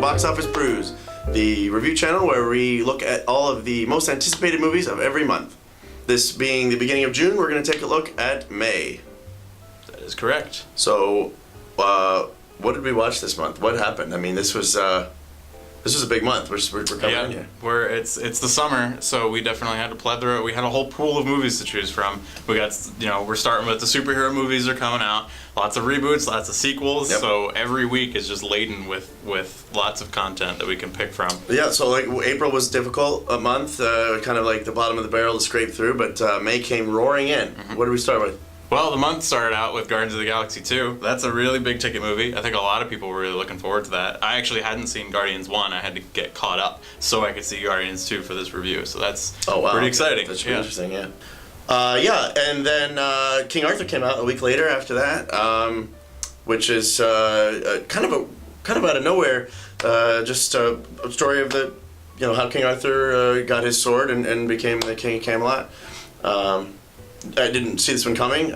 Box Office Brews, the review channel where we look at all of the most anticipated movies of every month. This being the beginning of June, we're going to take a look at May. That is correct. So, what did we watch this month? What happened? I mean, this was a big month. We're coming in here. It's the summer, so we definitely had a plethora. We had a whole pool of movies to choose from. We got, we're starting with the superhero movies are coming out. Lots of reboots, lots of sequels. Yep. So every week is just laden with lots of content that we can pick from. Yeah, so like April was difficult a month, kind of like the bottom of the barrel to scrape through, but May came roaring in. Mm-hmm. What did we start with? Well, the month started out with Guardians of the Galaxy 2. That's a really big ticket movie. I think a lot of people were really looking forward to that. I actually hadn't seen Guardians 1. I had to get caught up so I could see Guardians 2 for this review. So that's pretty exciting. That's pretty interesting, yeah. And then King Arthur came out a week later after that, which is kind of out of nowhere, just a story of how King Arthur got his sword and became the King of Camelot. I didn't see this one coming,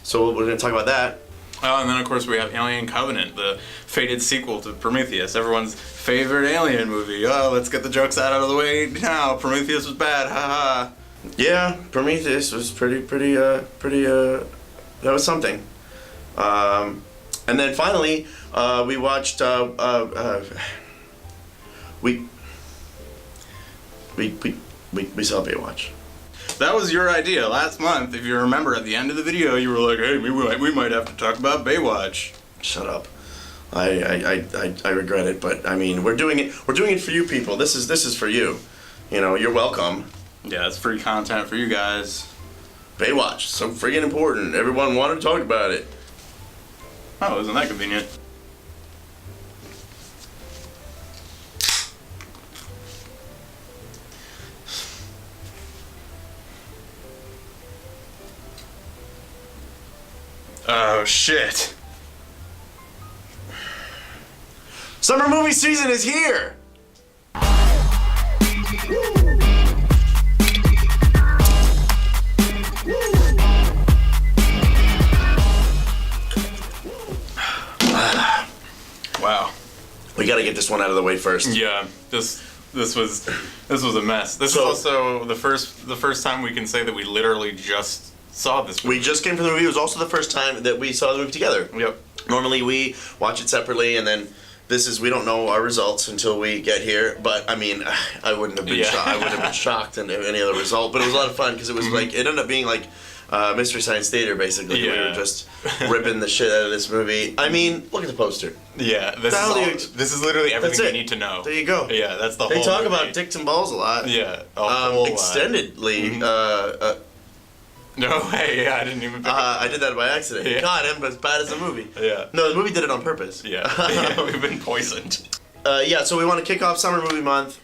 so we're going to talk about that. Oh, and then of course we have Alien Covenant, the fated sequel to Prometheus, everyone's favorite Alien movie. Oh, let's get the jokes out of the way now. Prometheus was bad, haha. Yeah, Prometheus was pretty. That was something. And then finally, we watched. We saw Baywatch. That was your idea last month. If you remember, at the end of the video, you were like, "Hey, we might have to talk about Baywatch." Shut up. I regret it, but I mean, we're doing it. We're doing it for you people. This is for you. You're welcome. Yeah, it's free content for you guys. Baywatch, so friggin' important. Everyone wanted to talk about it. Oh, isn't that convenient? Oh, shit. Summer movie season is here! Wow. We gotta get this one out of the way first. Yeah, this was a mess. This is also the first time we can say that we literally just saw this movie. We just came from the movie. It was also the first time that we saw the movie together. Yep. Normally we watch it separately, and then we don't know our results until we get here. But I mean, I wouldn't have been shocked. I wouldn't have been shocked in any other result. But it was a lot of fun because it was like it ended up being like Mystery Science Theater basically. Yeah. We were just ripping the shit out of this movie. I mean, look at the poster. Yeah, this is literally everything you need to know. There you go. Yeah, that's the whole. They talk movie. about dicks and balls a lot. Yeah, a whole extendedly. lot. No way, yeah, I didn't even pick I did that by accident. Yeah. God, I'm as bad as the movie. Yeah. No, the movie did it on purpose. Yeah, we've been poisoned. So we want to kick off Summer Movie Month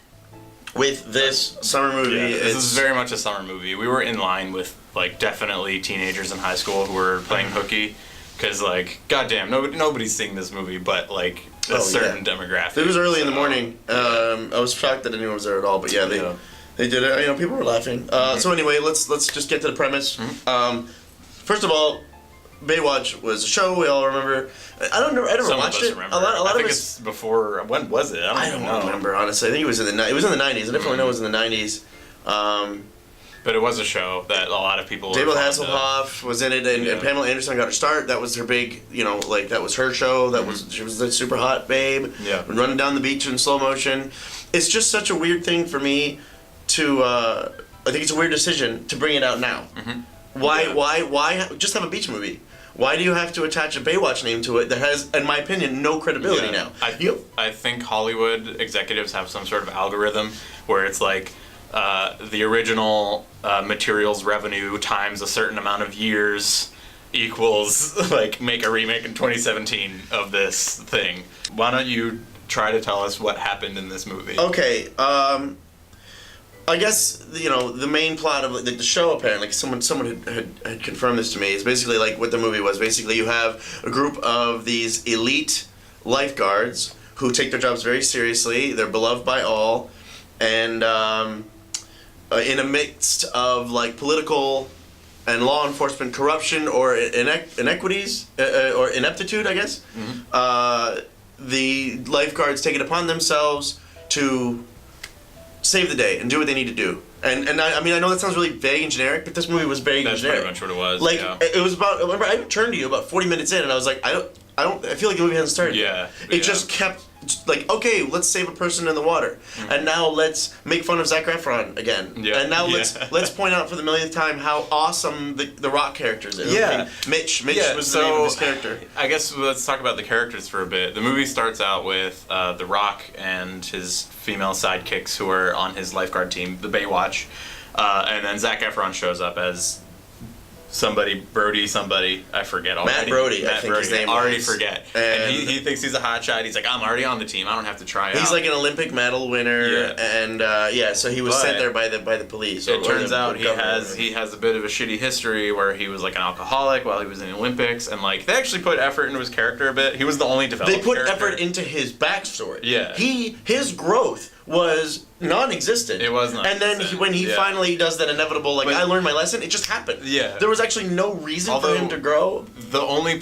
with this summer movie. Yeah, this is very much a summer movie. We were in line with, definitely teenagers in high school who were playing hooky. Because, goddamn, nobody's seeing this movie but, a certain demographic. It was early in the morning. I was shocked that anyone was there at all, but they did it. People were laughing. So anyway, let's just get to the premise. Mm-hmm. First of all, Baywatch was a show we all remember. I never watched it. Remember. I think it's before. When was it? I don't remember honestly. I think it was in the 90s. I definitely know it was in the 90s. But it was a show that a lot of people. David Hasselhoff was in it, and Pamela Anderson got her start. That was her big, that was her show. She was the super hot babe. Yeah. Running down the beach in slow motion. It's just such a weird thing for me to. I think it's a weird decision to bring it out now. Mm-hmm. Why just have a beach movie? Why do you have to attach a Baywatch name to it that has, in my opinion, no credibility now? I think Hollywood executives have some sort of algorithm where it's the original materials revenue times a certain amount of years equals make a remake in 2017 of this thing. Why don't you try to tell us what happened in this movie? Okay, I guess the main plot of the show, apparently someone had confirmed this to me, is basically what the movie was. Basically, you have a group of these elite lifeguards who take their jobs very seriously. They're beloved by all, and in a midst of political and law enforcement corruption or inequities or ineptitude, I guess. Mm-hmm. the lifeguards take it upon themselves to save the day and do what they need to do. And I mean, I know that sounds really vague and generic, but this movie was vague and generic. That's pretty much what it was. Like, yeah. it was about, remember, I turned to you about 40 minutes in, and I was like, I feel like the movie hasn't started yet. Yeah. It just kept, like, okay, let's save a person in the water. And now let's make fun of Zac Efron again. Yeah. And now let's point out for the millionth time how awesome the Rock characters is. Yeah. Mitch was the name of his character. I guess let's talk about the characters for a bit. The movie starts out with The Rock and his female sidekicks who are on his lifeguard team, the Baywatch. And then Zac Efron shows up as somebody, I forget already. Matt Brody, I think his name was. I already forget. And he thinks he's a hotshot. He's like, I'm already on the team. I don't have to try out. He's like an Olympic medal winner, and so he was sent there by the police. It turns out he has a bit of a shitty history where he was like an alcoholic while he was in the Olympics, and like they actually put effort into his character a bit. He was the only developed They put character. effort into his backstory. Yeah. His growth was non-existent. It was non-existent. And then when he finally does that inevitable, like, I learned my lesson, it just happened. Yeah. There was actually no reason for him to grow. The only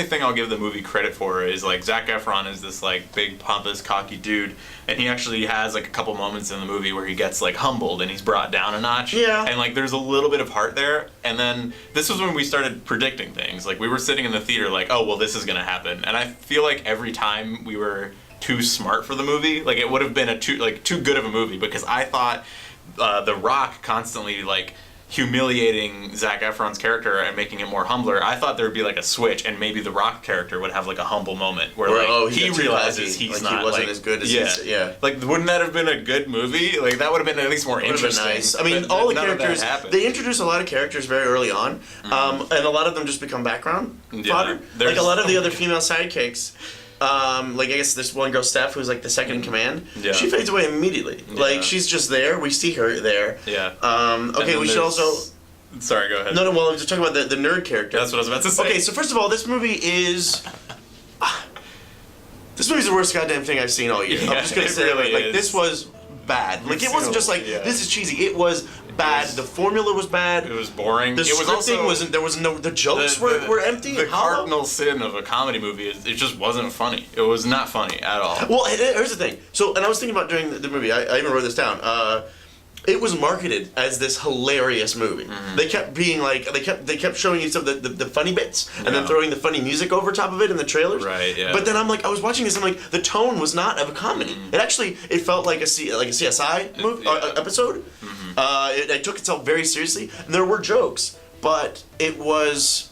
thing I'll give the movie credit for is, like, Zac Efron is this, like, big, pompous, cocky dude, and he actually has, like, a couple moments in the movie where he gets, like, humbled and he's brought down a notch. Yeah. And, like, there's a little bit of heart there, and then this was when we started predicting things. Like, we were sitting in the theater like, oh, well, this is gonna happen. And I feel like every time we were too smart for the movie, like it would have been too good of a movie, because I thought The Rock constantly like humiliating Zac Efron's character and making it more humbler. I thought there would be like a switch, and maybe the Rock character would have like a humble moment where he realizes he's not he wasn't like, as good as Like, wouldn't that have been a good movie? Like that would have been at least more interesting. Nice. I mean, all the characters, they introduce a lot of characters very early on, and a lot of them just become background fodder. Like a lot of the other female sidekicks. Like I guess this one girl, Steph, who's like the second in command. Yeah. She fades away immediately. Yeah. Like she's just there. We see her there. Yeah. Okay, we should also. Sorry, go ahead. No, well, I was just talking about the nerd character. That's what I was about to say. Okay, so first of all, this movie is. This movie's the worst goddamn thing I've seen all year. Yeah, I'm just gonna say really it. Like this was bad. Like it wasn't just like this is cheesy. It was bad. The formula was bad. It was boring. The scripting wasn't. There was no. The jokes were empty. The cardinal sin of a comedy movie is it just wasn't funny. It was not funny at all. Well, here's the thing. So, and I was thinking about during the movie. I even wrote this down. It was marketed as this hilarious movie. Mm-hmm. They kept being like they kept showing you some of the funny bits and then throwing the funny music over top of it in the trailers. Right. Yeah. But then I was watching this. I'm like, the tone was not of a comedy. Mm-hmm. It felt like a CSI movie episode. Mm-hmm. It took itself very seriously, and there were jokes, but it was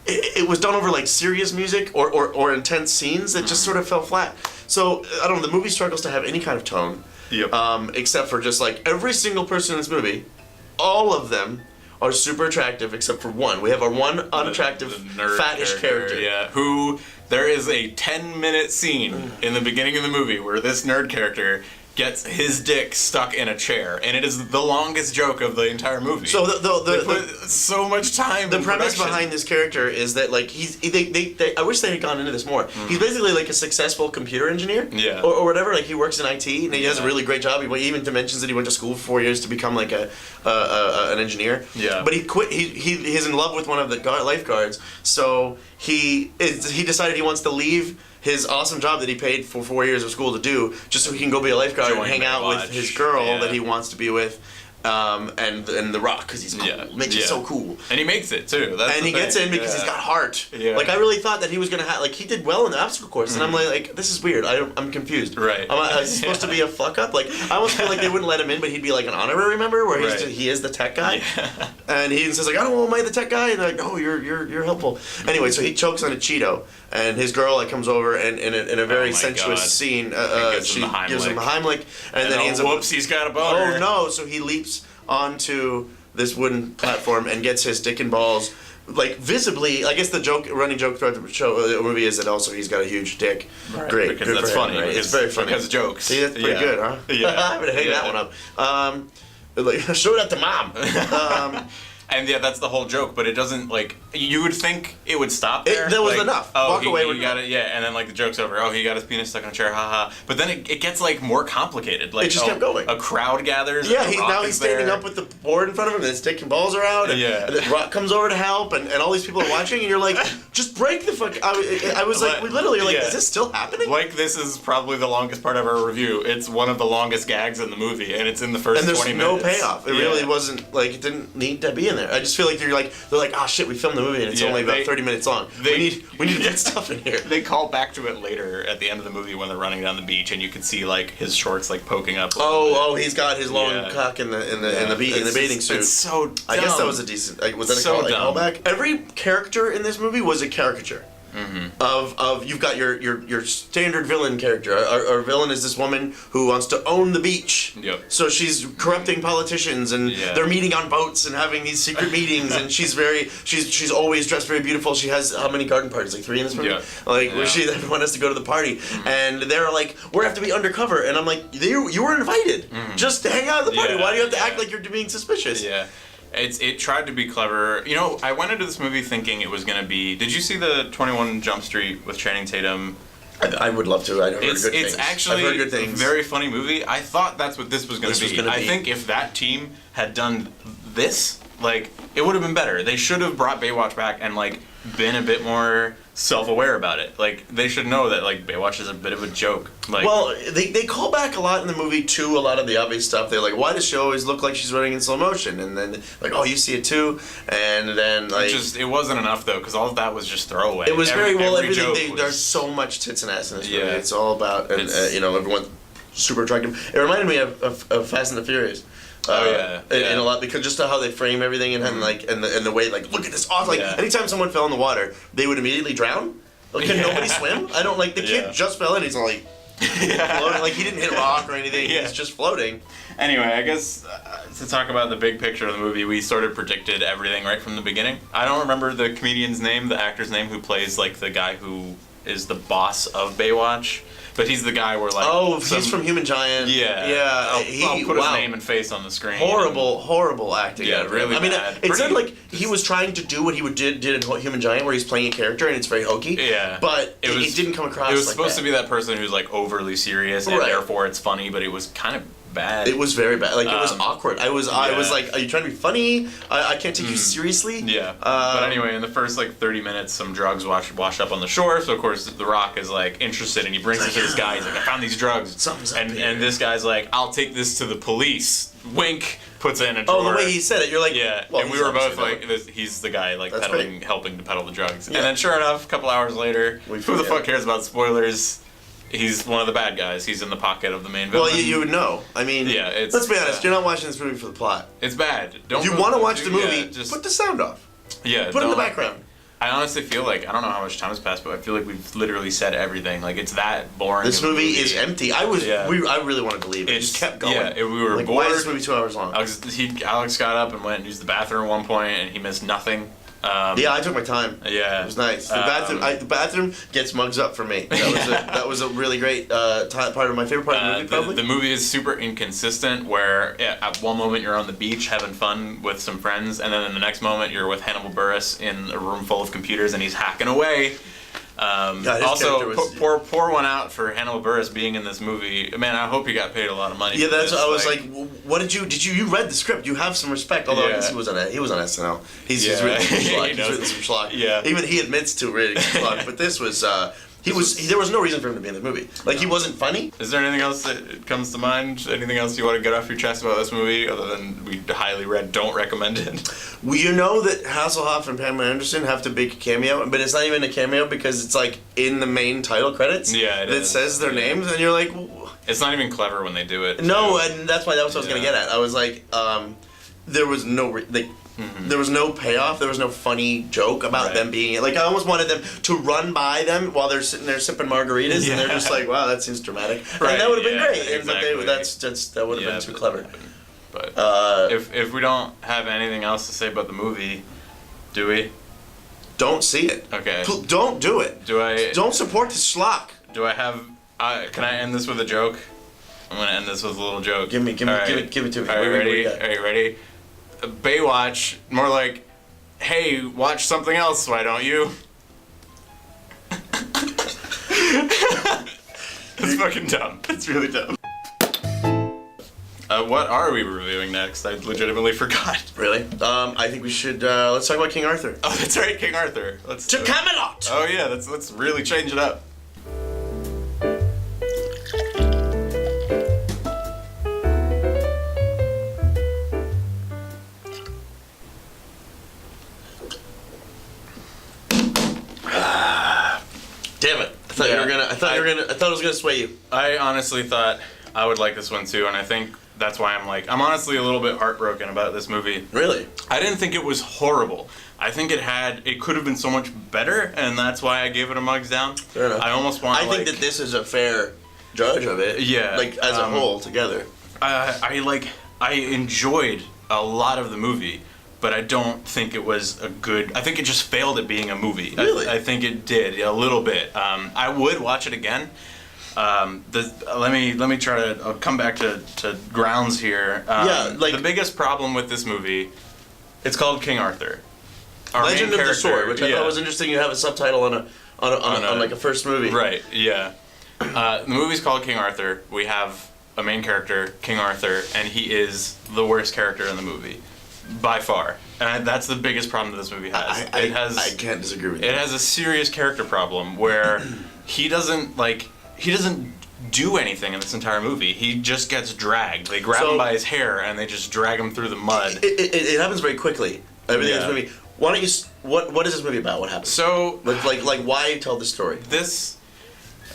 done over like serious music or intense scenes that just sort of fell flat. So I don't know. The movie struggles to have any kind of tone. Yep. Except for just like every single person in this movie, all of them are super attractive except for one. We have our one unattractive, fattish character. Yeah, who there is a 10-minute scene in the beginning of the movie where this nerd character gets his dick stuck in a chair, and it is the longest joke of the entire movie. So they put so much time. The premise behind this character is that like I wish they had gone into this more. He's basically like a successful computer engineer, or whatever. Like he works in IT, and he has a really great job. He even mentions that he went to school for 4 years to become like an engineer. Yeah. But he quit. He's in love with one of the lifeguards, so he decided he wants to leave his awesome job that he paid for 4 years of school to do, just so he can go be a lifeguard and hang out with his girl that he wants to be with, and The Rock, because he's cool. Mitch is so cool. And he makes it, too. And he gets in because he's got heart. Yeah. Like, I really thought that he was going to have, like, he did well in the obstacle course, and I'm like, this is weird. I'm confused. Right. Is he supposed to be a fuck-up? Like, I almost feel like they wouldn't let him in, but he'd be like an honorary member, where he is the tech guy. Yeah. And he says, like, I don't know, am I the tech guy? And they're like, oh, you're helpful. Anyway, so he chokes on a Cheeto. And his girl comes over and in a very sensuous scene, she gives him a Heimlich, and then he ends up. Whoops, he's got a boner. Oh no! So he leaps onto this wooden platform and gets his dick and balls, like visibly. I guess the running joke throughout the movie is that also he's got a huge dick. Right. Great, because good that's for him, funny. Right? It's very funny. Because jokes. See, that's pretty good, huh? Yeah. I'm gonna hang that one up. Like, show that to mom. And yeah, that's the whole joke, but it doesn't, like, you would think it would stop there. There was like, enough. Oh, Walk away with got it, yeah, and then, like, the joke's over. Oh, he got his penis stuck in a chair, haha. But then it gets, like, more complicated. Like, it just kept going. A crowd gathers. Yeah, and now he's standing up with the board in front of him, and his dick and balls are out, and, and then Rock comes over to help, and all these people are watching, and you're like, just break the fuck. I was like, we literally are like, is this still happening? Like, this is probably the longest part of our review. It's one of the longest gags in the movie, and it's in the first 20 minutes. And there's no payoff. It really wasn't, like, it didn't need to be in there. I just feel like they're like, oh shit, we filmed the movie and it's only about 30 minutes long. We need to put stuff in here. They call back to it later at the end of the movie when they're running down the beach and you can see like his shorts like poking up. He's got his long cock in the bathing suit. It's so dumb. I guess that was a decent. Was that a callback? Every character in this movie was a caricature. Of you've got your standard villain character. Our villain is this woman who wants to own the beach. Yep. So she's corrupting politicians, and they're meeting on boats and having these secret meetings. And she's always dressed very beautiful. She has how many garden parties? Like 3 in this movie. Yeah. Where everyone has to go to the party, and they're like, we have to be undercover. And I'm like, you were invited. Just to hang out at the party. Why do you have to act like you're being suspicious? Yeah. It tried to be clever. You know, I went into this movie thinking it was going to be... Did you see the 21 Jump Street with Channing Tatum? I would love to. I've heard good things. It's actually I've heard good things. A very funny movie. I thought that's what this was going to be. I think if that team had done this, like, it would have been better. They should have brought Baywatch back and, like, been a bit more self-aware about it. Like, they should know that, like, Baywatch is a bit of a joke. Like, well, they call back a lot in the movie to a lot of the obvious stuff. They're like, why does she always look like she's running in slow motion? And then, like, oh, you see it too. And then, like... it wasn't enough, though, because all of that was just throwaway. It was there's so much tits and ass in this movie. It's all about, everyone super attractive. It reminded me of Fast and the Furious. In a lot, because just how they frame everything and the way, like, look at this awesome. Like, anytime someone fell in the water, they would immediately drown. Like, can nobody swim? I don't, like, the kid just fell in, he's like, floating, like, he didn't hit rock or anything, he's just floating. Anyway, I guess to talk about the big picture of the movie, we sort of predicted everything right from the beginning. I don't remember the comedian's name, the actor's name, who plays, like, the guy who is the boss of Baywatch. But he's the guy where, like... Oh, he's from Human Giant. Yeah. Yeah. I'll put his name and face on the screen. Horrible acting. Yeah, really bad. I mean, it sounded like he was trying to do what he did in Human Giant, where he's playing a character and it's very hokey. Yeah. But it didn't come across like that. It was supposed to be that person who's, like, overly serious, and therefore it's funny, but it was kind of bad. It was very bad. Like, it was awkward. I was like, are you trying to be funny? I can't take you seriously. Yeah. But anyway, in the first, like, 30 minutes, some drugs wash up on the shore, so of course The Rock is, like, interested, and he brings it to this guy. He's like, I found these drugs. Something's up here. And this guy's like, I'll take this to the police. Wink. Puts it in a drawer. Oh, the way he said it, you're like... Yeah, well, and we were both like, he's the guy, like, helping to peddle the drugs. Yeah. And then sure enough, a couple hours later, who the fuck cares about spoilers? He's one of the bad guys. He's in the pocket of the main villain. Well, you would know. I mean, let's be honest. You're not watching this movie for the plot. It's bad. If you want to watch the movie, just put the sound off. Yeah. Put it in the background. I honestly feel like, I don't know how much time has passed, but I feel like we've literally said everything. Like, it's that boring. This movie is empty. I really wanted to leave. It just kept going. Yeah, we were like, bored. Why is this movie 2 hours long? Alex got up and went and used the bathroom at one point, and he missed nothing. I took my time. Yeah, it was nice. The bathroom gets mugs up for me. That was a really great part of my favorite part of the movie. Probably the movie is super inconsistent. Where at one moment you're on the beach having fun with some friends, and then in the next moment you're with Hannibal Buress in a room full of computers, and he's hacking away. Also, pour one out for Hannibal Buress being in this movie. Man, I hope he got paid a lot of money. Yeah, that's what I was like. What did you read the script? You have some respect. Although I guess he was on SNL. He's written some schlock. He's written some schlock. Yeah. Even he admits to reading schlock. But this was. There was no reason for him to be in the movie. Like, he wasn't funny. Is there anything else that comes to mind? Anything else you want to get off your chest about this movie, other than we don't recommend it? Well, you know that Hasselhoff and Pamela Anderson have to make a cameo, but it's not even a cameo because it's, like, in the main title credits. Yeah, it says their names, and you're like... It's not even clever when they do it. No, and that's what I was going to get at. I was like, there was no... There was no payoff. There was no funny joke about them being... Like, I almost wanted them to run by them while they're sitting there sipping margaritas, and they're just like, wow, that seems dramatic. Right. And that would have been great. Exactly. But that would have been too clever. But if we don't have anything else to say about the movie, do we? Don't see it. Okay. Don't do it. Don't support the schlock. Do I have... can I end this with a joke? I'm going to end this with a little joke. Give it to me. Are you ready? Baywatch, more like, hey, watch something else, why don't you? It's fucking dumb. It's really dumb. What are we reviewing next? I legitimately forgot. Really? I think we should, let's talk about King Arthur. Oh, that's right, King Arthur. Let's To Camelot! Oh yeah, let's really change it up. Damn it. I thought it was gonna sway you. I honestly thought I would like this one too, and I think that's why I'm honestly a little bit heartbroken about this movie. Really? I didn't think it was horrible. I think it could have been so much better, and that's why I gave it a mugs down. Fair enough. I almost want I think that this is a fair judge of it. Yeah. Like, as a whole, together. I enjoyed a lot of the movie, but I don't think it was a good. I think it just failed at being a movie. Really? I think it did a little bit. I would watch it again. Let me try to. I'll come back to grounds here. The biggest problem with this movie, it's called King Arthur. Our Legend main of the character, Sword, which I thought was interesting. You have a subtitle on like a first movie. Right. Yeah. The movie's called King Arthur. We have a main character, King Arthur, and he is the worst character in the movie, by far. And that's the biggest problem that this movie has. I can't disagree with you. It has a serious character problem where he doesn't do anything in this entire movie. He just gets dragged. They grab him by his hair and they just drag him through the mud. It happens very quickly. Everything in this movie. Why don't you? What is this movie about? What happens? So like why tell the story?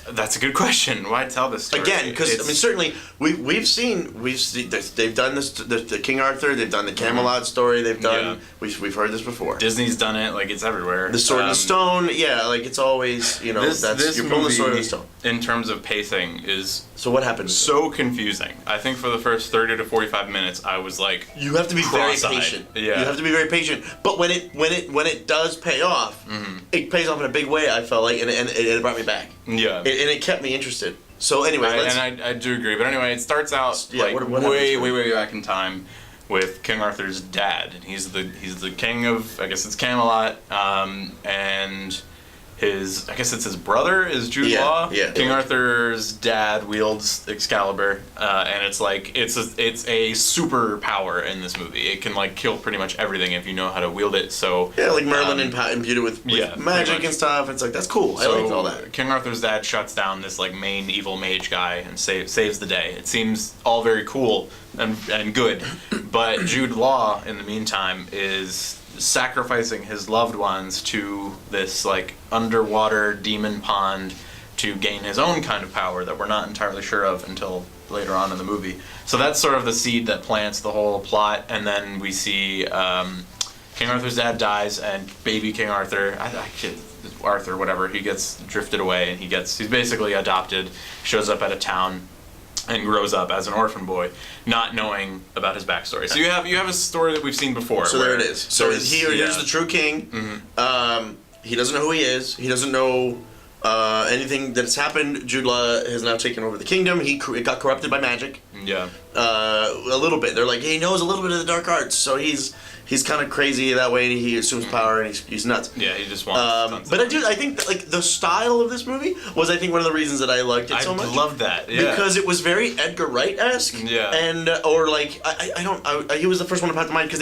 That's a good question. Why tell this story? Again, because I mean, certainly we've seen they've done this the King Arthur. They've done the Camelot story. They've done we've heard this before. Disney's done it. Like, it's everywhere. The Sword and the Stone. Yeah, like it's always you're pulling the Sword and the Stone. In terms of pacing, is so what happens? So confusing. I think for the first 30 to 45 minutes, I was like, you have to be very patient. Yeah, you have to be very patient. But when it does pay off, it pays off in a big way. I felt like, and it brought me back. Yeah, and it kept me interested. So anyway, I do agree. But anyway, it starts out way back in time with King Arthur's dad. He's the king of, I guess it's Camelot, and I guess it's his brother is Jude Law. Yeah. King Arthur's dad wields Excalibur, and it's a superpower in this movie. It can like kill pretty much everything if you know how to wield it. So yeah, like Merlin imbued it with magic and stuff. It's like that's cool. I like all that. King Arthur's dad shuts down this like main evil mage guy and saves the day. It seems all very cool and good, but Jude Law in the meantime is sacrificing his loved ones to this like underwater demon pond to gain his own kind of power that we're not entirely sure of until later on in the movie. So that's sort of the seed that plants the whole plot, and then we see King Arthur's dad dies and baby King Arthur, Arthur whatever, he gets drifted away and he's basically adopted, shows up at a town and grows up as an orphan boy, not knowing about his backstory. So you have a story that we've seen before. So there it is. So here's the true king. Mm-hmm. He doesn't know who he is. He doesn't know anything that has happened. Jude Law has now taken over the kingdom. It got corrupted by magic. Yeah. A little bit. They're like, he knows a little bit of the dark arts, so he's kind of crazy that way, and he assumes power, and he's nuts. Yeah, he just wants. But I think that, like, the style of this movie was, I think, one of the reasons that I liked it so much. I loved that. Yeah. Because it was very Edgar Wright-esque. Yeah. And or like he was the first one to pop to mind because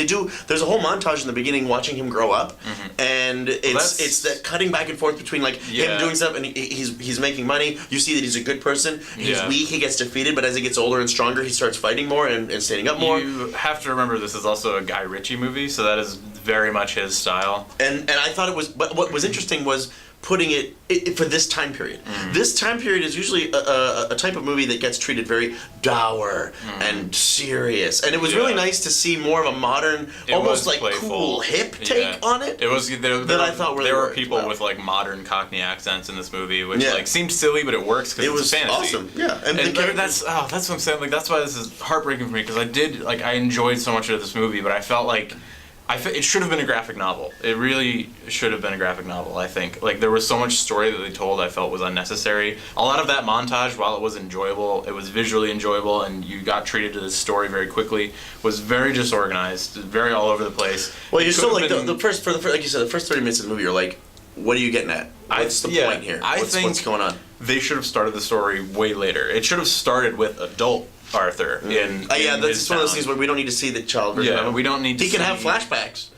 there's a whole montage in the beginning watching him grow up, and it's that cutting back and forth between like him doing stuff and he's making money. You see that he's a good person. He's weak. He gets defeated, but as he gets older and stronger, he starts fighting more and standing up more. You have to remember this is also a Guy Ritchie movie, so that is very much his style. And I thought it was, but what was interesting was putting it for this time period. Mm-hmm. This time period is usually a type of movie that gets treated very dour and serious, and it was really nice to see more of a modern, almost like playful, cool, hip take on it. It was I thought really there were people with like modern Cockney accents in this movie, which like seemed silly, but it works because it's a fantasy. Awesome. Yeah, and that's what I'm saying. Like that's why this is heartbreaking for me because I enjoyed so much of this movie, but I felt like It should have been a graphic novel. It really should have been a graphic novel, I think. Like, there was so much story that they told I felt was unnecessary. A lot of that montage, while it was enjoyable, it was visually enjoyable, and you got treated to this story very quickly, was very disorganized, very all over the place. Well, you're still like, the first, like you said, the first 30 minutes of the movie, you're like, what are you getting at? What's the point here? What's going on? They should have started the story way later. It should have started with adult Arthur that's one of those things where we don't need to see the child version of him. We don't need to He can have flashbacks.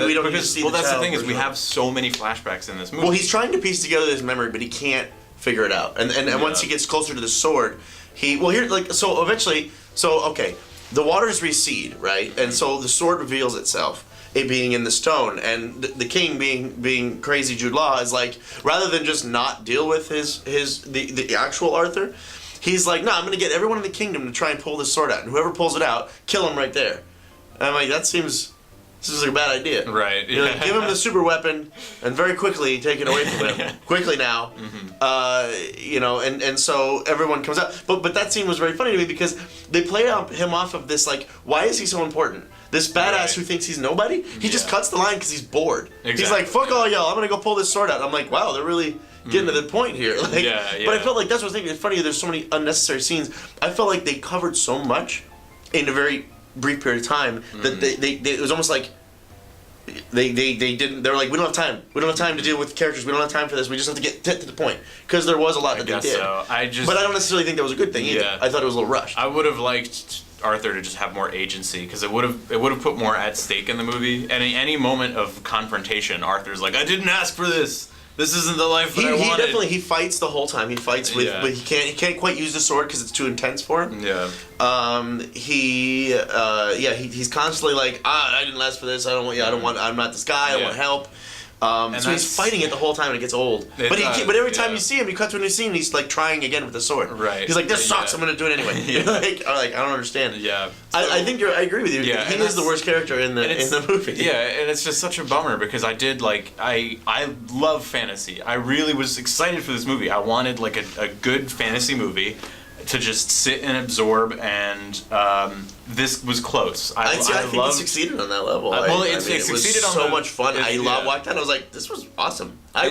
We don't need to see well, the that's the child thing is we version. have so many flashbacks in this movie. Well, he's trying to piece together this memory, but he can't figure it out. And once he gets closer to the sword, eventually, the waters recede, right? And so the sword reveals itself. It being in the stone, and the king being crazy Jude Law is like, rather than just not deal with the actual Arthur, he's like, no, I'm gonna get everyone in the kingdom to try and pull this sword out, and whoever pulls it out, kill him right there. And I'm like, this seems like a bad idea. Right. You know, give him the super weapon and very quickly take it away from him. Quickly now. Mm-hmm. And so everyone comes out. But that scene was very funny to me because they play him off of this, like, why is he so important? This badass who thinks he's nobody, he just cuts the line because he's bored. Exactly. He's like, fuck all y'all, I'm gonna go pull this sword out. I'm like, wow, they're really getting to the point here. Like, But I felt like that's what I was thinking. It's funny, there's so many unnecessary scenes. I felt like they covered so much in a very brief period of time that they it was almost like they were like, we don't have time. We don't have time to deal with characters. We don't have time for this. We just have to get to the point. Because there was a lot that they did. So. But I don't necessarily think that was a good thing either. I thought it was a little rushed. I would have liked Arthur to just have more agency because it would have put more at stake in the movie. And in any moment of confrontation, Arthur's like, I didn't ask for this. This isn't the life that I wanted. He definitely fights the whole time. He fights with, but he can't quite use the sword because it's too intense for him. Yeah. He's constantly like, I didn't ask for this. I'm not this guy. I want help. So he's fighting it the whole time and it gets old. But every time you see him, you cut to a new scene and he's like trying again with the sword. Right. He's like, this sucks, I'm gonna do it anyway. like, I don't understand. Yeah. So, I think I agree with you. Yeah, he is the worst character in the movie. Yeah, and it's just such a bummer because I love fantasy. I really was excited for this movie. I wanted like a good fantasy movie to just sit and absorb, and this was close. I think it succeeded on that level. It succeeded on so much fun. I walked out. I was like, this was awesome. I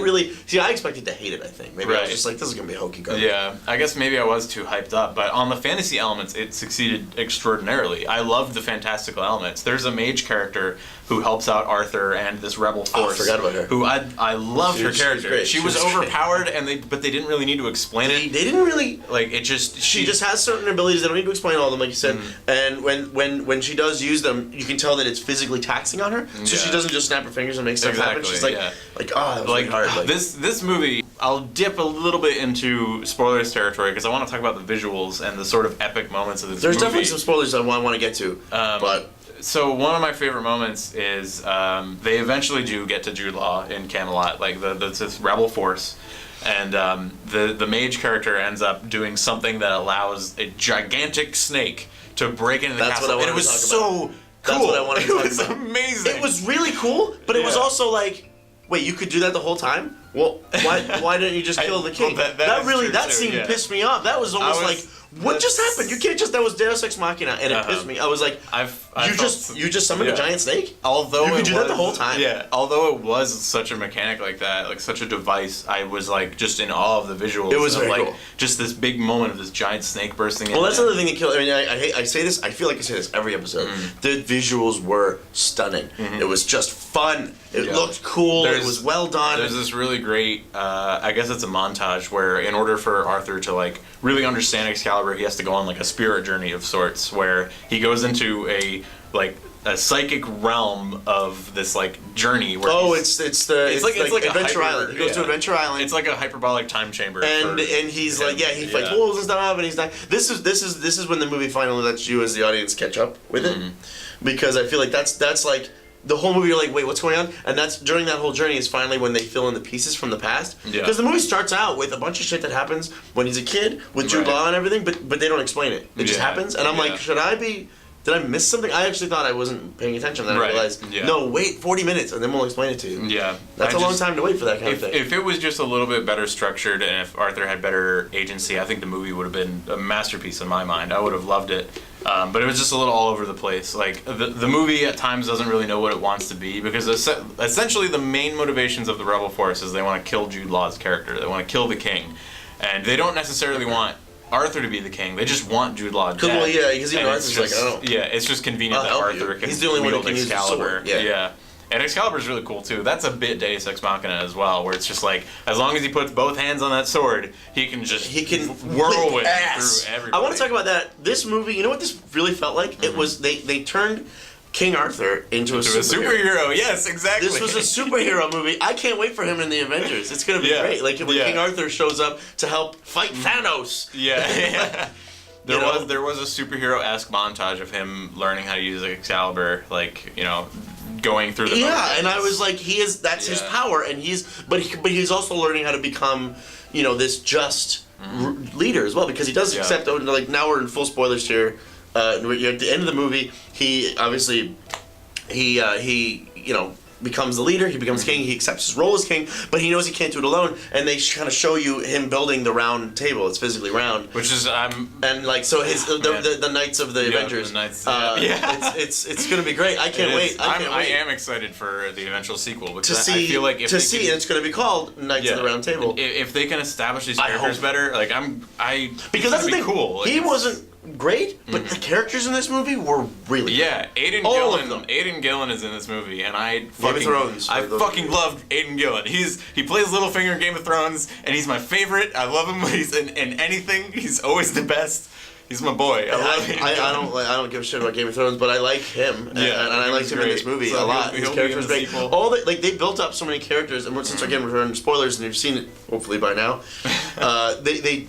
expected to hate it. I think maybe I was just like, this is gonna be hokey garbage. Yeah, I guess maybe I was too hyped up, but on the fantasy elements, it succeeded extraordinarily. I loved the fantastical elements. There's a mage character who helps out Arthur and this rebel force. I forgot about her. Who I loved her character. She was overpowered, but they didn't really need to explain it. They didn't really like it. She just has certain abilities. They don't need to explain all of them, like you said. And when she does use them, you can tell that it's physically taxing on her. So she doesn't just snap her fingers and make stuff happen. She's like, that was really hard. Like, this movie, I'll dip a little bit into spoilers territory because I want to talk about the visuals and the sort of epic moments of this movie. There's definitely some spoilers I want to get to, but. So one of my favorite moments is they eventually do get to Jude Law in Camelot, like this rebel force, and the mage character ends up doing something that allows a gigantic snake to break into the castle. And it was so cool. That's what I wanted to talk about. It was amazing. It was really cool, but it was also like, wait, you could do that the whole time? Well, why didn't you just kill the king? Well, that scene pissed me off. That was almost like, what just happened? You can't just, that was Deus Ex Machina, and it pissed me. I was like, you just summoned a giant snake? Although you could do that the whole time. Yeah, although it was such a mechanic like that, like such a device, I was like just in awe of the visuals. It was of, very like cool. Just this big moment of this giant snake bursting in. Well, that's another thing that killed. I mean, I say this. I feel like I say this every episode. The visuals were stunning. It was just fun. It looked cool. It was well done. There's this really great, I guess it's a montage where in order for Arthur to like really understand Excalibur, he has to go on like a spirit journey of sorts where he goes into a psychic realm of this like journey where it's like Adventure Island. He goes to Adventure Island. It's like a hyperbolic time chamber. And he's like, he fights wolves and stuff, and he's not. This is when the movie finally lets you as the audience catch up with it, because I feel like that's like. The whole movie, you're like, wait, what's going on? And that's during that whole journey is finally when they fill in the pieces from the past. Because the movie starts out with a bunch of shit that happens when he's a kid with Jude Law and everything, but they don't explain it. It just happens, and I'm like, did I miss something? I actually thought I wasn't paying attention. Then I realized, no, wait 40 minutes, and then we'll explain it to you. Yeah, that's a long time to wait for that kind of thing. If it was just a little bit better structured, and if Arthur had better agency, I think the movie would have been a masterpiece in my mind. I would have loved it. But it was just a little all over the place. Like, the movie at times doesn't really know what it wants to be, because essentially the main motivations of the Rebel Force is they want to kill Jude Law's character. They want to kill the king. And they don't necessarily want Arthur to be the king. They just want Jude Law dead. Well, yeah, because even And Arthur's like, I don't... Yeah, it's just convenient that Arthur can He's the only one who wield can use the Excalibur. sword. Yeah. And Excalibur's really cool too. That's a bit Deus Ex Machina as well, where it's just like, as long as he puts both hands on that sword, he can whirlwind through everybody. I want to talk about that. This movie, you know what this really felt like? Mm-hmm. It was they turned King Arthur into a superhero. Yes, exactly. This was a superhero movie. I can't wait for him in the Avengers. It's gonna be great. Like when King Arthur shows up to help fight Thanos. Yeah. There was a superhero-esque montage of him learning how to use Excalibur, like, going through the motions. And I was like, that's his power, and he's also learning how to become, this just leader as well, because he does accept. Like, now we're in full spoilers here. At the end of the movie, he obviously becomes the leader. He becomes king. He accepts his role as king, but he knows he can't do it alone. And they kind of show you him building the round table. It's physically round, which is and like so his the Knights of the Avengers. The Knights, it's gonna be great. I can't wait. I am excited for the eventual sequel, because I feel like and it's gonna be called Knights of the Round Table. If they can establish these characters better, like because that's the thing. Cool. He wasn't great, but the characters in this movie were really good. Aidan Gillen is in this movie, and I fucking love Aidan Gillen. He plays Littlefinger in Game of Thrones, and he's my favorite. I love him. He's in anything. He's always the best. He's my boy. I love him. I don't give a shit about Game of Thrones, but I like him, and I liked him in this movie a lot. His character was great. They built up so many characters, and since again we're in spoilers, and you've seen it hopefully by now.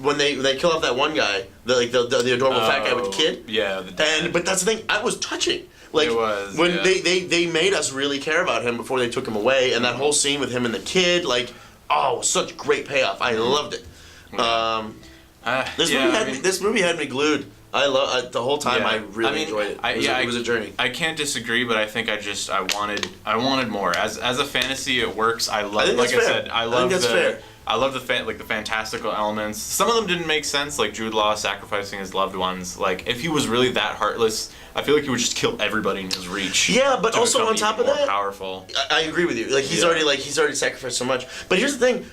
When they kill off that one guy, the adorable fat guy with the kid. Yeah, the dad. But that's the thing. I was touching. Like it was, when they made us really care about him before they took him away, and that whole scene with him and the kid, such great payoff. I loved it. This movie had me glued. The whole time. I really enjoyed it. It was a journey. I can't disagree, but I think I wanted more. As a fantasy, it works. I love the fantastical elements. Some of them didn't make sense, like Jude Law sacrificing his loved ones. Like, if he was really that heartless, I feel like he would just kill everybody in his reach. Yeah, but also on top of that, powerful. I agree with you. Like he's already sacrificed so much. But here's the thing.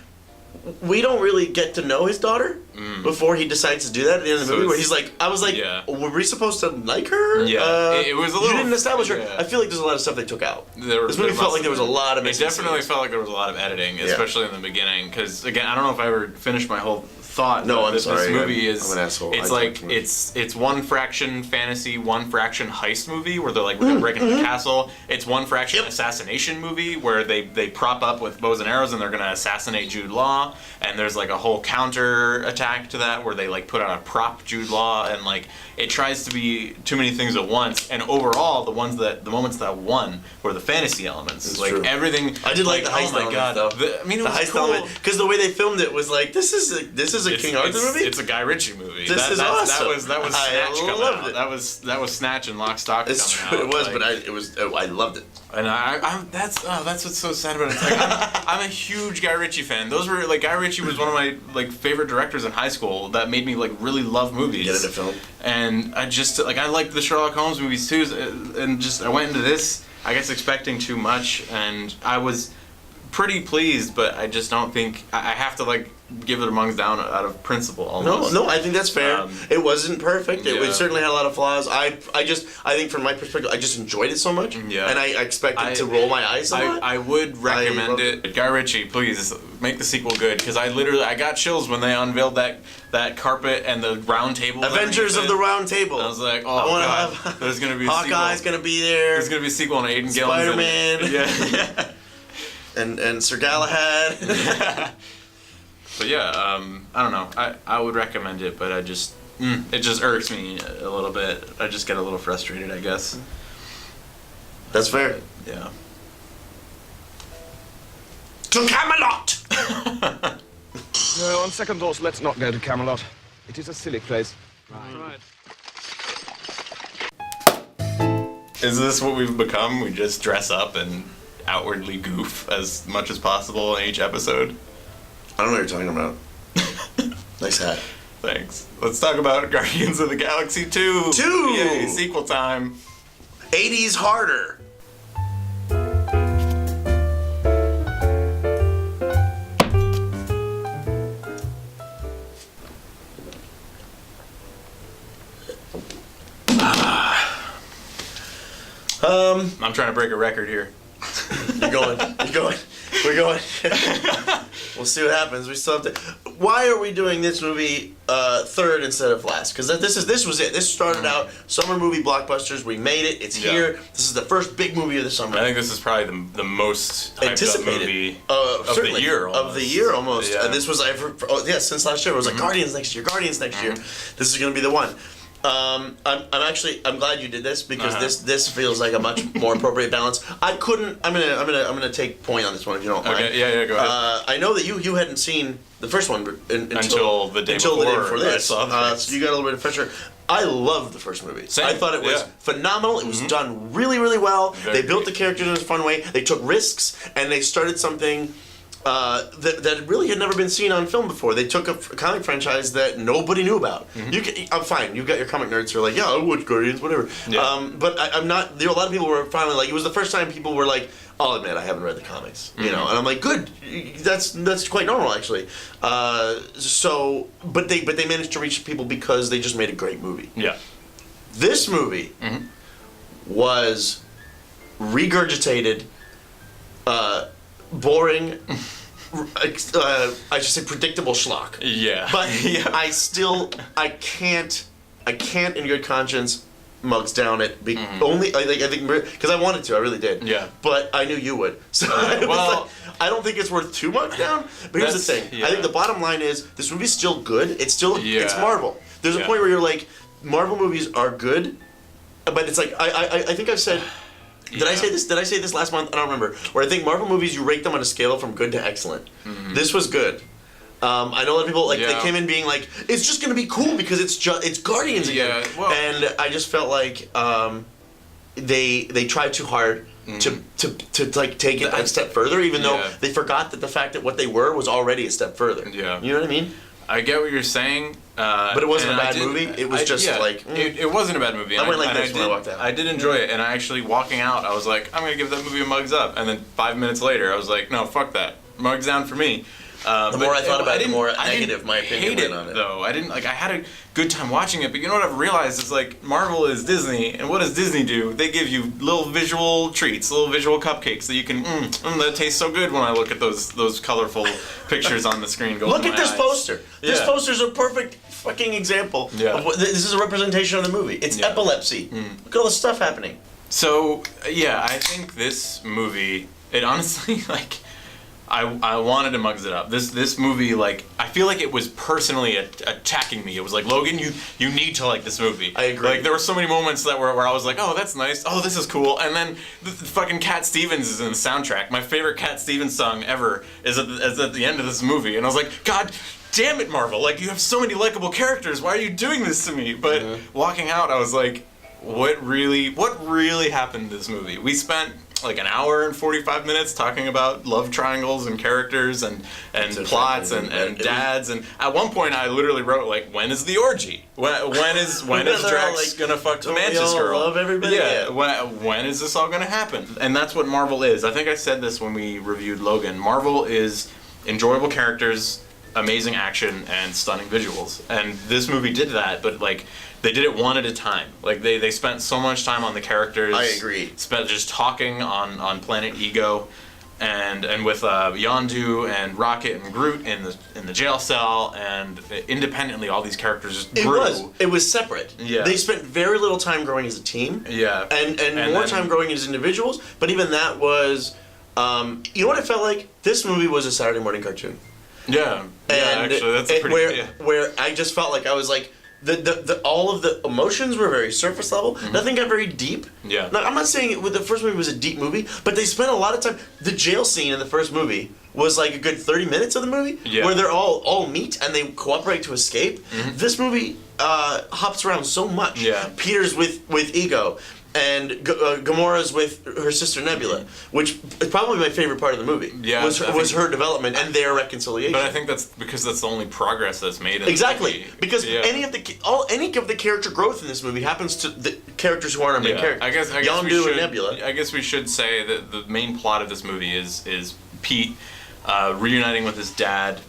We don't really get to know his daughter before he decides to do that at the end of the movie, where he's like, I was like, were we supposed to like her? Yeah, it was a little... You didn't establish her. I feel like there's a lot of stuff they took out. This movie felt like there was a lot of... It definitely felt like there was a lot of editing, especially in the beginning, because, again, I don't know if I ever finished my whole thought. No, I'm sorry. This movie is... I'm an asshole. It's like, it's one fraction fantasy, one fraction heist movie, where they're like, we're gonna break into the castle. It's one fraction assassination movie, where they prop up with bows and arrows and they're gonna assassinate Jude Law, and there's like a whole counter attack to that, where they like put out a prop Jude Law, and like it tries to be too many things at once. And overall, the moments that won were the fantasy elements. It's like true. everything. I did like the heist element, though. The heist cool. element, because the way they filmed it was like, this is a King Arthur movie. It's a Guy Ritchie movie. This is awesome. That was Snatch coming out. It. That was Snatch and Lock, Stock. It's true. It was, but I loved it. And that's what's so sad about it. It's like, I'm a huge Guy Ritchie fan. Those were like, Guy Ritchie was one of my like favorite directors in high school. That made me like really love movies. Get into film. And I just I liked the Sherlock Holmes movies too. And just I went into this, I guess, expecting too much, and I was pretty pleased. But I just don't think I have to like give it a thumbs down out of principle almost. No, I think that's fair. It wasn't perfect. It certainly had a lot of flaws. I think from my perspective, I just enjoyed it so much. Yeah. And I expected to roll my eyes a lot. I would recommend it. Guy Ritchie, please make the sequel good, because I got chills when they unveiled that carpet and the round table. Avengers of the Round Table. I was like, God, there's gonna be a Hawkeye's sequel. gonna be there. There's gonna be a sequel on Aidan Gillen. Spider-Man. Yeah. and Sir Galahad. But yeah, I don't know. I would recommend it, but it just irks me a little bit. I just get a little frustrated, I guess. That's fair. Yeah. To Camelot! No, on second thoughts, let's not go to Camelot. It is a silly place. Right. Is this what we've become? We just dress up and outwardly goof as much as possible in each episode? I don't know what you're talking about. Nice hat. Thanks. Let's talk about Guardians of the Galaxy 2. 2! Yay, sequel time. 80s harder. I'm trying to break a record here. You're going. We're going. We'll see what happens. We still have to. Why are we doing this movie third instead of last? Because this was it. This started out summer movie blockbusters. We made it. It's here. This is the first big movie of the summer. I think this is probably the most hyped anticipated up movie of the year. Almost. Of the year, almost. Yeah. This was since last year. It was like Guardians next year. Guardians next year. This is going to be the one. I'm glad you did this because this feels like a much more appropriate balance. I'm gonna take point on this one if you don't mind. Okay, yeah, go ahead. I know that you hadn't seen the first one until the day before this. I saw this. So you got a little bit of pressure. I loved the first movie. Same. I thought it was phenomenal. It was done really, really well. They built the characters in a fun way. They took risks and they started something that really had never been seen on film before. They took a comic franchise that nobody knew about. I'm fine. You've got your comic nerds who are like, yeah, I watch Guardians, whatever. Yeah. But I'm not. A lot of people were finally like, it was the first time people were like, I'll admit I haven't read the comics, you know, and I'm like, good. That's quite normal actually. But they managed to reach people because they just made a great movie. Yeah. This movie was regurgitated, boring. I should say predictable schlock. Yeah. But I can't in good conscience mugs down it. Only I think because I wanted to, I really did. Yeah. But I knew you would. So I don't think it's worth too much down. But here's the thing. Yeah. I think the bottom line is this movie's still good. It's still it's Marvel. There's a point where you're like, Marvel movies are good, but it's like I think I've said. Did I say this? Did I say this last month? I don't remember. Where I think Marvel movies, you rate them on a scale from good to excellent. This was good. I know a lot of people they came in being like, it's just gonna be cool because it's Guardians again. Well, and I just felt like they tried too hard to like take it a step further, even though they forgot that the fact that what they were was already a step further. Yeah, you know what I mean? I get what you're saying. But it wasn't a bad movie. It was it wasn't a bad movie. I went like this when I walked out. I did enjoy it, and I actually walking out, I was like, I'm gonna give that movie a mugs up. And then 5 minutes later, I was like, no, fuck that, mugs down for me. The more I thought about it, the more negative my opinion went on it. Though I didn't like. I had a good time watching it, but you know what I've realized is like Marvel is Disney, and what does Disney do? They give you little visual treats, little visual cupcakes that you can. That tastes so good when I look at those colorful pictures on the screen. Look at this poster. This poster's a perfect fucking example of what this is a representation of the movie. It's epilepsy. Look at all the stuff happening. So I think this movie, it honestly like. I wanted to mugs it up. This movie, like, I feel like it was personally attacking me. It was like, Logan, you need to like this movie. I agree. Like, there were so many moments where I was like, oh, that's nice. Oh, this is cool. And then the fucking Cat Stevens is in the soundtrack. My favorite Cat Stevens song ever is at the end of this movie. And I was like, God damn it, Marvel. Like, you have so many likable characters. Why are you doing this to me? But walking out, I was like, what really happened to this movie? We spent like an hour and 45 minutes talking about love triangles and characters and plots and dads, and at one point I literally wrote like, when is the orgy? When is Drax gonna fuck the Mantis girl? Love everybody. Yeah. When is this all gonna happen? And that's what Marvel is. I think I said this when we reviewed Logan. Marvel is enjoyable characters, amazing action, and stunning visuals. And this movie did that, but like, they did it one at a time. Like they spent so much time on the characters. I agree. Spent just talking on Planet Ego, and with Yondu and Rocket and Groot in the jail cell, and independently all these characters just grew. It was separate. Yeah. They spent very little time growing as a team. Yeah. And more time growing as individuals. But even that was, you know what it felt like? This movie was a Saturday morning cartoon. Yeah. Actually, that's a pretty where I just felt like I was like. All of the emotions were very surface level. Nothing got very deep. Yeah. Now, I'm not saying the first movie was a deep movie, but they spent a lot of time. The jail scene in the first movie was like a good 30 minutes of the movie, where they're all meet and they cooperate to escape. This movie hops around so much. Yeah. Peter's with Ego, and Gamora's with her sister Nebula, which is probably my favorite part of the movie. Yeah, was her development and their reconciliation. But I think that's because that's the only progress that's made. In Exactly, the movie. because any of the character growth in this movie happens to the characters who aren't our main characters. I guess Yondu and Nebula. I guess we should say that the main plot of this movie is Pete reuniting with his dad,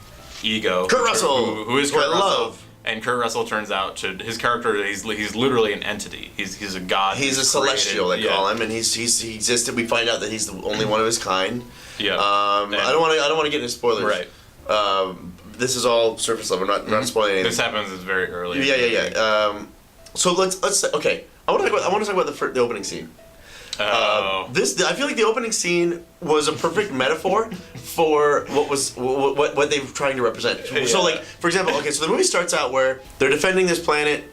Ego, Kurt Russell, who is Kurt I Russell. love. And Kurt Russell turns out to his character. He's literally an entity. He's a god. He's a celestial, they call him, and he existed. We find out that he's the only one of his kind. Yeah. I don't want to get into spoilers. Right. This is all surface level. Not spoiling anything. This happens very early. Yeah. So let's okay. I want to talk about the opening scene. I feel like the opening scene was a perfect metaphor for what they were trying to represent. So, like, for example, okay, so the movie starts out where they're defending this planet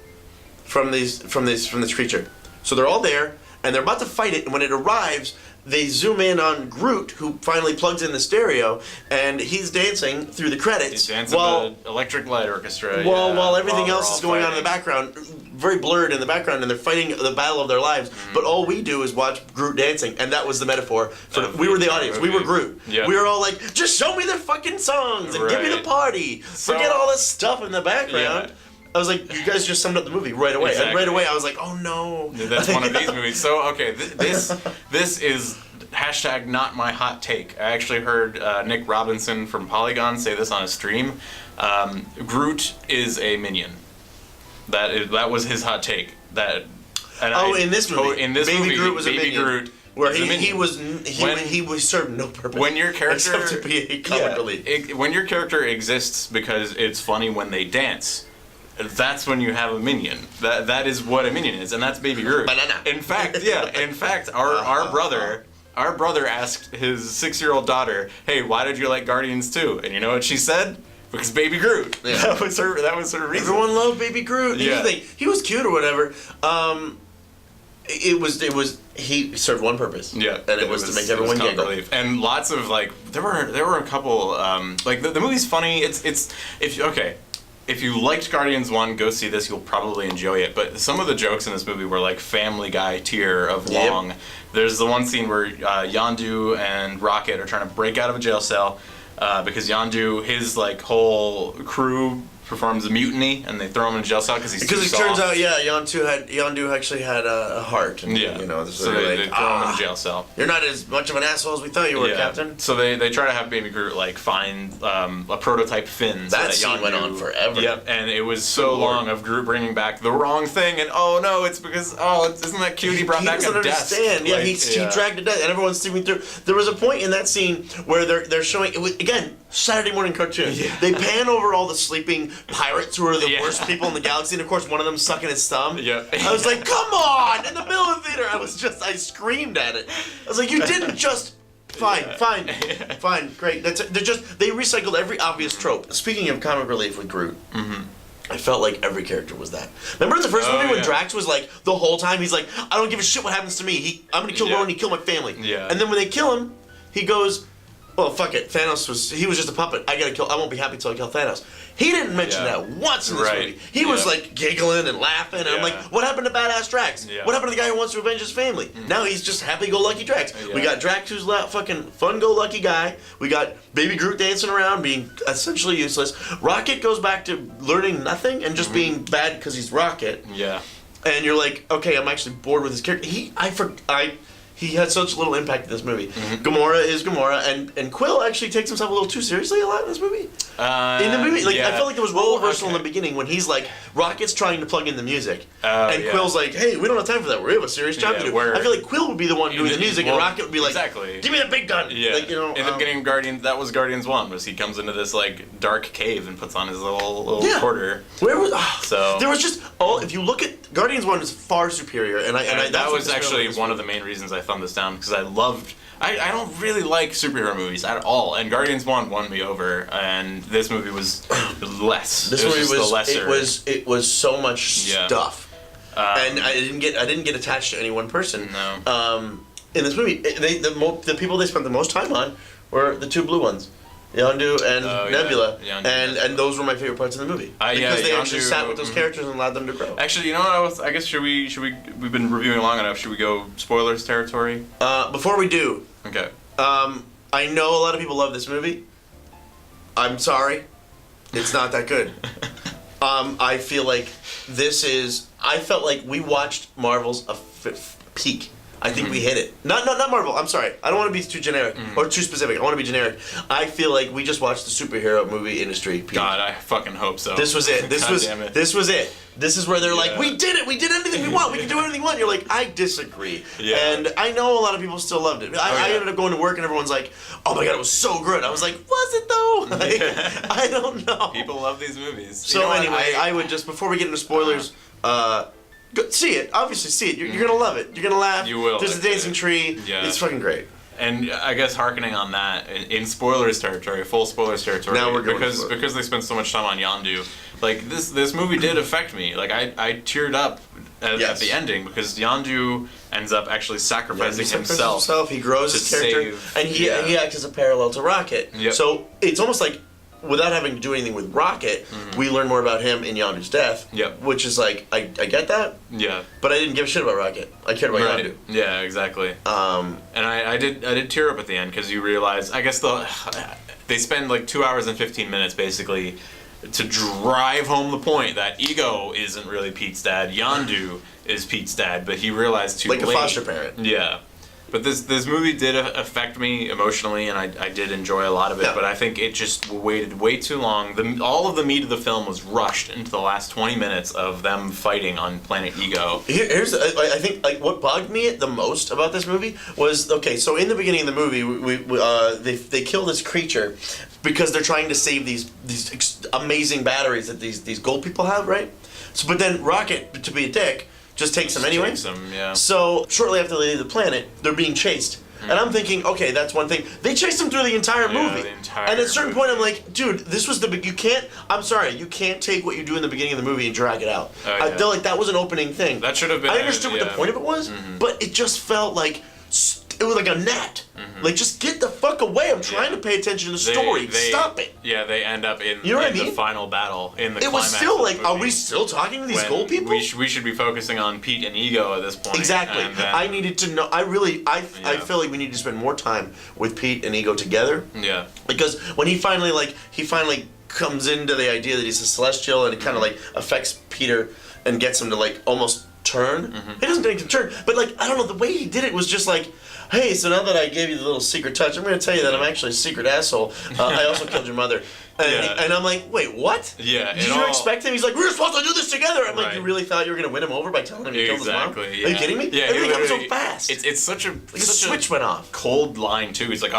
from this creature. So they're all there and they're about to fight it, and when it arrives, they zoom in on Groot, who finally plugs in the stereo, and he's dancing through the credits. He's dancing the Electric Light Orchestra. While everything else is going on in the background, very blurred in the background, and they're fighting the battle of their lives. But all we do is watch Groot dancing, and that was the metaphor. We were the audience. We were Groot. Yeah. We were all like, just show me their fucking songs and give me the party. Forget all this stuff in the background. Yeah. I was like, you guys just summed up the movie right away. Exactly. And right away I was like, oh no. That's one of these movies. So, okay, this is hashtag not my hot take. I actually heard Nick Robinson from Polygon say this on a stream. Groot is a minion. That was his hot take. In this movie. In this Baby movie, Groot was a Baby minion. Groot Where is a minion. he was served no purpose. When your character except to be a comic relief. When your character exists because it's funny when they dance, that's when you have a minion. That is what a minion is, and that's Baby Groot. Banana. In fact, our brother asked his 6-year-old daughter, "Hey, why did you like Guardians 2?" And you know what she said? Because Baby Groot. Yeah. That was her reason. Everyone loved Baby Groot. Yeah. He was cute or whatever. He served one purpose. Yeah, and it was to make everyone giggle. And lots of there were a couple the movie's funny. If you liked Guardians 1, go see this. You'll probably enjoy it. But some of the jokes in this movie were like Family Guy tier of long. There's the one scene where Yondu and Rocket are trying to break out of a jail cell because Yondu, his whole crew performs a mutiny, and they throw him in a jail cell because he's too soft. Turns out, Yondu actually had a heart. And, so they throw him in a jail cell. You're not as much of an asshole as we thought you were, Captain. So they try to have Baby Groot find a prototype fin. That scene went on forever. Yep, and it was so long of Groot bringing back the wrong thing, and oh no, it's because isn't that cute? He brought back a desk. Yeah, he dragged it down, and everyone's sleeping through. There was a point in that scene where they're showing it was, again, Saturday morning cartoon. Yeah. They pan over all the sleeping pirates who are the worst people in the galaxy, and of course one of them sucking his thumb. Yeah. I was like, come on! In the middle of the theater, I screamed at it. I was like, you didn't just... Fine, great. They recycled every obvious trope. Speaking of comic relief with Groot, I felt like every character was that. Remember in the first movie when Drax was like, the whole time, he's like, I don't give a shit what happens to me. I'm gonna kill Logan, he killed my family. Yeah. And then when they kill him, he goes, well, fuck it. Thanos was just a puppet. I won't be happy till I kill Thanos. He didn't mention that once in this movie. He was giggling and laughing, and I'm like, what happened to badass Drax? Yeah. What happened to the guy who wants to avenge his family? Now he's just happy-go-lucky Drax. We got Drax who's fucking fun-go-lucky guy. We got Baby Groot dancing around, being essentially useless. Rocket goes back to learning nothing and just being bad because he's Rocket. Yeah. And you're like, okay, I'm actually bored with his character. He had such little impact in this movie. Gamora is Gamora, and Quill actually takes himself a little too seriously a lot in this movie. In the movie, I felt like there was role reversal in the beginning when he's like, Rocket's trying to plug in the music, and Quill's like, hey, we don't have time for that. We have a serious job to do. I feel like Quill would be the one doing the music, and Rocket would be like, give me the big gun. Yeah. In the beginning of Guardians, that was Guardians 1, was he comes into this dark cave and puts on his little quarter. Where was there was just if you look at Guardians 1 is far superior, and that was actually one of the main reasons I thumbed this down, because I don't really like superhero movies at all, and Guardians 1 won me over, and this movie was less. This movie was lesser. It was so much stuff, and I didn't get attached to any one person. No. In this movie, the people they spent the most time on were the two blue ones. Yondu and Oh, yeah. Nebula, Yondu and those were my favorite parts of the movie Yeah, because they actually Yondu, sat with those characters and allowed them to grow. Actually, you know what? I guess we've been reviewing long enough. Should we go spoilers territory? Before we do, Okay. I know a lot of people love this movie. I'm sorry, it's not that good. I feel like I felt like we watched Marvel's peak. I think we hit it. Not Marvel. I'm sorry. I don't want to be too generic or too specific. I want to be generic. I feel like we just watched the superhero movie industry peak. God, I fucking hope so. This was it. This was it. This is where they're like, we did it. We did anything we want. We can do anything we want. You're like, I disagree. Yeah. And I know a lot of people still loved it. I ended up going to work and everyone's like, oh my god, it was so good. I was like, was it though? Like, I don't know. People love these movies. So you know anyway, I would just, before we get into spoilers, go see it. Obviously, see it. You're gonna love it. You're gonna laugh. You will. There's a dancing tree. Yeah. It's fucking great. And I guess harkening on that, in spoilers territory, full spoilers territory, Now we're going because they spent so much time on Yondu, like this movie did affect me. Like I teared up at the ending because Yondu ends up actually sacrificing himself. He grows to his character, save- and he acts as a parallel to Rocket. Yep. So it's almost like, without having to do anything with Rocket, we learn more about him in Yondu's death. Yep. Which is like, I get that, Yeah. but I didn't give a shit about Rocket. I cared about Right. Yondu. Yeah, exactly. Um, And I did tear up at the end because you realize, I guess they spend like 2 hours and 15 minutes basically to drive home the point that Ego isn't really Pete's dad. Yondu is Pete's dad, but he realized too like late. a foster parent. Yeah. But this movie did affect me emotionally, and I did enjoy a lot of it. Yeah. But I think it just waited way too long. All of the meat of the film was rushed into the last 20 minutes of them fighting on Planet Ego. Here's I think like what bugged me the most about this movie was, okay, so in the beginning of the movie they kill this creature because they're trying to save these amazing batteries that these gold people have, right? So but then Rocket, to be a dick, just takes them anyway. Takes them, yeah. So shortly after they leave the planet, they're being chased. And I'm thinking, okay, that's one thing. They chased them through the entire movie. the entire and at a certain movie. point, I'm like, dude, this was you can't, I'm sorry, you can't take what you do in the beginning of the movie and drag it out. Oh, I yeah. feel like that was an opening thing. That should have been. I understood what the point of it was, but it just felt like, it was like a gnat. Like, just get the fuck away. I'm trying to pay attention to the story. Stop it. Yeah, they end up in, You know what I the mean? final battle, in the It was climax still of the like, are movie. we still talking to these When gold people? We should be focusing on Pete and Ego at this point. Exactly. And then- I needed to know. I feel like we need to spend more time with Pete and Ego together. Yeah. Because when he finally comes into the idea that he's a celestial and it kind of like affects Peter and gets him to like almost turn. He doesn't make him turn, but like I don't know, the way he did it was just like, hey, so now that I gave you the little secret touch, I'm going to tell you that I'm actually a secret asshole. I also killed your mother. And I'm like, wait, what? Yeah. Did you expect him? He's like, we were supposed to do this together. I'm like, Right. you really thought you were going to win him over by telling him you killed his mom? Exactly. Are you kidding me? Yeah. Everything happened so literally- fast. It's such a like a such switch went off. cold line too. He's like,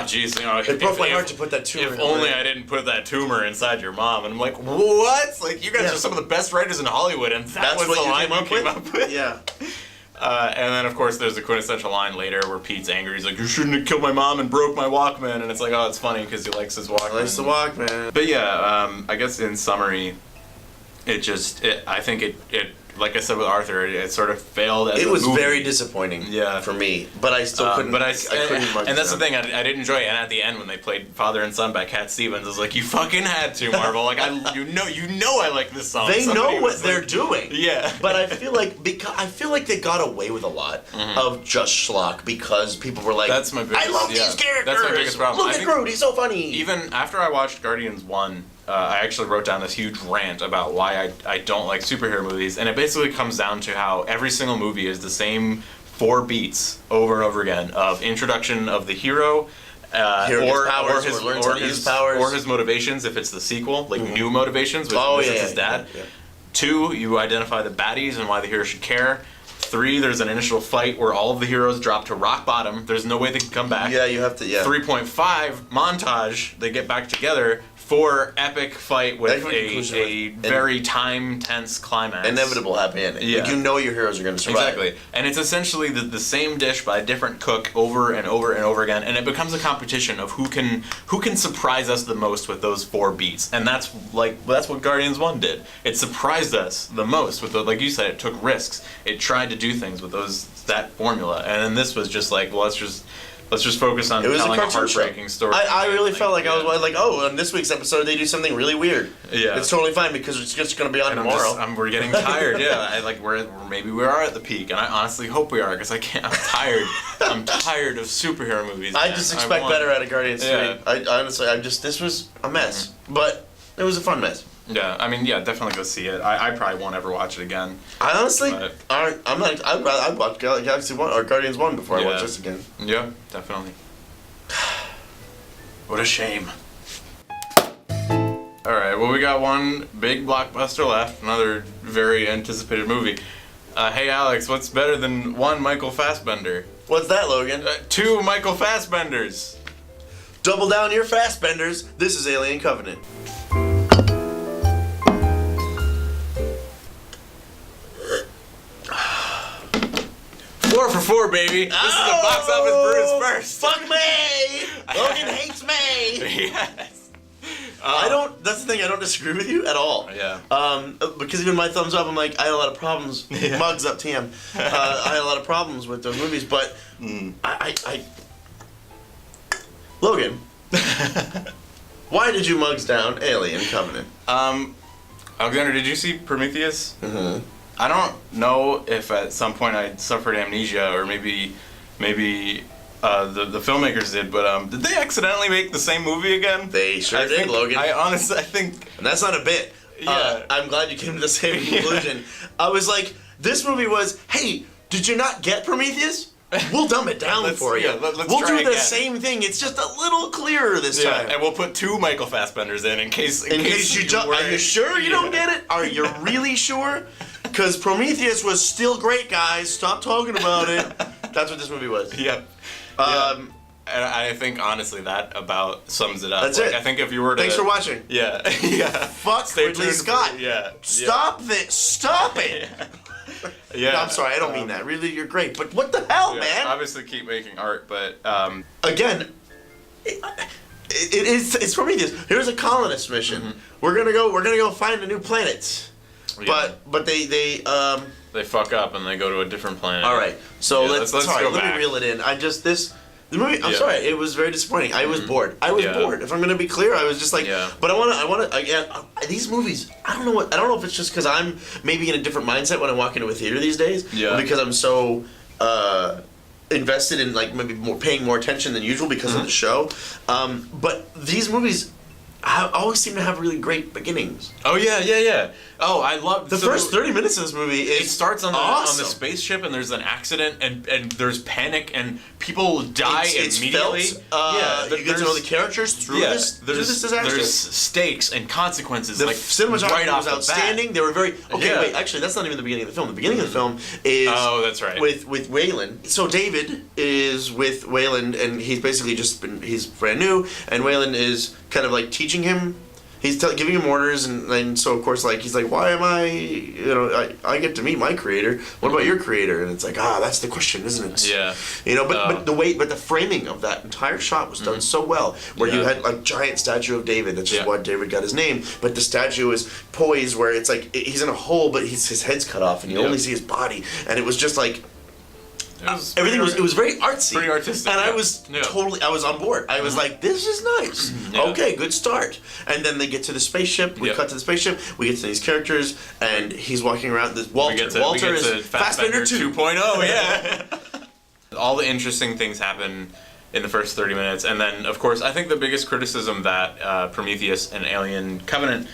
geez, you know. It broke my heart to put that tumor If in only her. I didn't put that tumor inside your mom. And I'm like, what? Like, you guys Yeah. are some of the best writers in Hollywood, and That's was what the you line came up with? Yeah. And then, of course, there's the quintessential line later where Pete's angry. He's like, you shouldn't have killed my mom and broke my Walkman. And it's like, oh, it's funny because he likes his Walkman. Likes to walk, man. But yeah, I guess in summary, I think it like I said with Arthur, it sort of failed as It a was movie. very disappointing for me, but I still couldn't. But I couldn't mark and it that's the down. thing I didn't enjoy. And at the end when they played Father and Son by Cat Stevens, I was like, you fucking had to, Marvel. Like you know I like this song. They Somebody know what was they're like- doing. Yeah. But I feel like they got away with a lot of just schlock because people were like, That's my biggest- I love yeah. these characters. That's my biggest problem. Look I at think Groot, he's so funny. Even after I watched Guardians 1, I actually wrote down this huge rant about why I don't like superhero movies, and it basically comes down to how every single movie is the same 4 beats over and over again of introduction of the hero, Hero gets powers, his, or learns how to use powers. or his motivations if it's the sequel, like new motivations, which Oh, visits yeah, his dad. yeah. 2, you identify the baddies and why the hero should care. 3, there's an initial fight where all of the heroes drop to rock bottom. There's no way they can come back. Yeah, you have to. Yeah. 3.5 montage, they get back together. 4, epic fight with Epic conclusion a with- very time tense climax. Inevitable happy ending. Yeah. Like, you know your heroes are going to survive. Exactly. And it's essentially the same dish by a different cook over and over and over again, and it becomes a competition of who can surprise us the most with those 4 beats. And that's what Guardians 1 did. It surprised us the most with like you said, it took risks. It tried to do things with that formula. And then this was just like, well, let's just let's just focus on It was a telling a cartoon show. heartbreaking story. I really felt like I was like, oh, on this week's episode they do something really weird. Yeah. It's totally fine because it's just going to be on And tomorrow. we're getting tired. Yeah, maybe we are at the peak, and I honestly hope we are because I can't. I'm tired. I'm tired of superhero movies. I man. just expect want- better out of Guardians 3. Yeah. I honestly, this was a mess, but it was a fun mess. Yeah, I mean, yeah, definitely go see it. I probably won't ever watch it again. I honestly, But- I'm not. I'd watch Galaxy 1 or Guardians 1 before I Yeah. watch this again. Yeah, definitely. What a shame. All right, well, we got one big blockbuster left. Another very anticipated movie. Hey, Alex, what's better than one Michael Fassbender? What's that, Logan? Two Michael Fassbenders. Double down your fast benders. This is Alien Covenant. 4 for 4, baby. This is a Box Office Brews first. Fuck me! Logan hates me! Yes. I don't, that's the thing, I don't disagree with you at all. Yeah. Because even my thumbs up, I'm like, I had a lot of problems. Yeah. Mugs up, TM. I had a lot of problems with those movies, but Logan, why did you mugs down Alien Covenant? Alexander, did you see Prometheus? Mm-hmm. I don't know if at some point I suffered amnesia or maybe the filmmakers did, but did they accidentally make the same movie again? They sure I did, think, Logan. I think. And that's not a bit. Yeah. I'm glad you came to the same conclusion. I was like, this movie was, hey, did you not get Prometheus? We'll dumb it down for you. Let's we'll try do the again. same thing. It's just a little clearer this time. And we'll put 2 Michael Fassbenders in case you jump. Are you sure you don't get it? Are you really sure? Because Prometheus was still great, guys. Stop talking about it. That's what this movie was. Yep. And I think honestly that about sums it up. That's it. I think if you were to. Thanks for watching. Yeah. Yeah. Fuck Stay Ridley tuned Scott. Yeah. Stop this. Stop it. Yeah. No, I'm sorry. I don't mean that. Really, you're great. But what the hell, Yeah, man? obviously keep making art, but Again, it's Prometheus. Here's a colonist mission. Mm-hmm. We're gonna go find a new planet. yeah, But they fuck up and they go to a different planet. all right. So Yeah, let's go let back. me reel it in. The movie. I'm Yeah. sorry. It was very disappointing. I was bored. I was Yeah. bored. If I'm gonna be clear, I was just like. Yeah. But I want to again. These movies. I don't know if it's just because I'm maybe in a different mindset when I walk into a theater these days. Yeah. Or because I'm so. Invested in like maybe paying more attention than usual because of the show, but these movies always seem to have really great beginnings. Oh yeah. Oh, I love The first 30 minutes of this movie is It starts on the awesome. spaceship and there's an accident and there's panic and people die It's immediately. felt, you get to know the characters through this disaster. There's stakes and consequences. The like cinematography right off was the bat. outstanding. They were very okay. Yeah. Wait, actually, that's not even the beginning of the film. The beginning of the film is that's right. with Waylon. So David is with Waylon, and he's basically he's brand new, and Waylon is kind of like teaching him. He's giving him orders, and so of course, like he's like, why am I get to meet my creator. What about your creator? And it's like, that's the question, isn't it? Yeah. But the framing of that entire shot was done so well, where you had a giant statue of David. That's just why David got his name. But the statue is poised where it's like he's in a hole, but his head's cut off, and you only see his body. And it was just like. It was very artsy, pretty artistic, and yeah. I was on board. I was like, this is nice. Yeah. Okay, good start. And then they get to the spaceship. We cut to the spaceship. We get to these characters, and he's walking around. This Walter is Fassbender 2.0. Yeah. All the interesting things happen in the first 30 minutes, and then of course I think the biggest criticism that Prometheus and Alien Covenant.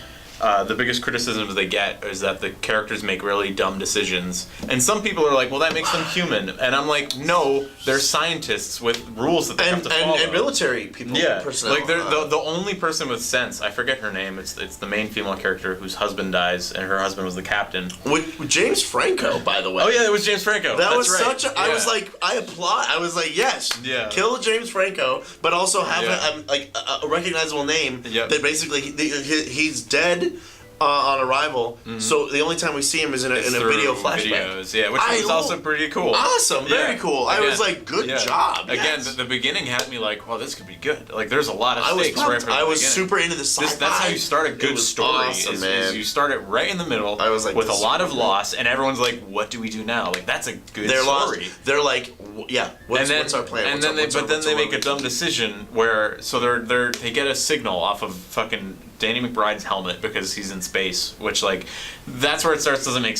The biggest criticisms they get is that the characters make really dumb decisions. And some people are like, well, that makes them human. And I'm like, no, they're scientists with rules that they have to follow. And military people. Personnel. Like they're the only person with sense. I forget her name. It's the main female character whose husband dies, and her husband was the captain. With James Franco, by the way. Oh yeah, it was James Franco. That That's was right. such a. I was like, I applaud. I was like, yes. Yeah. Kill James Franco, but also have a recognizable name. Yep. That basically he's dead. on arrival. So the only time we see him is in a video flashback. Videos, yeah, which is also pretty cool. Awesome, very cool. Again, I was like, good job. Again, yes. the beginning had me like, well, this could be good. Like, there's a lot of stakes I was right from the I was beginning. super into the sci-fi. That's how you start a good story. Awesome, man. You start it right in the middle I was like, with a this is lot of good. loss, and everyone's like, what do we do now? Like, that's a good They're story. lost. They're like, yeah. What's our plan? And then they make a dumb decision where they get a signal off of fucking Danny McBride's helmet because he's in space, which like that's where it starts doesn't make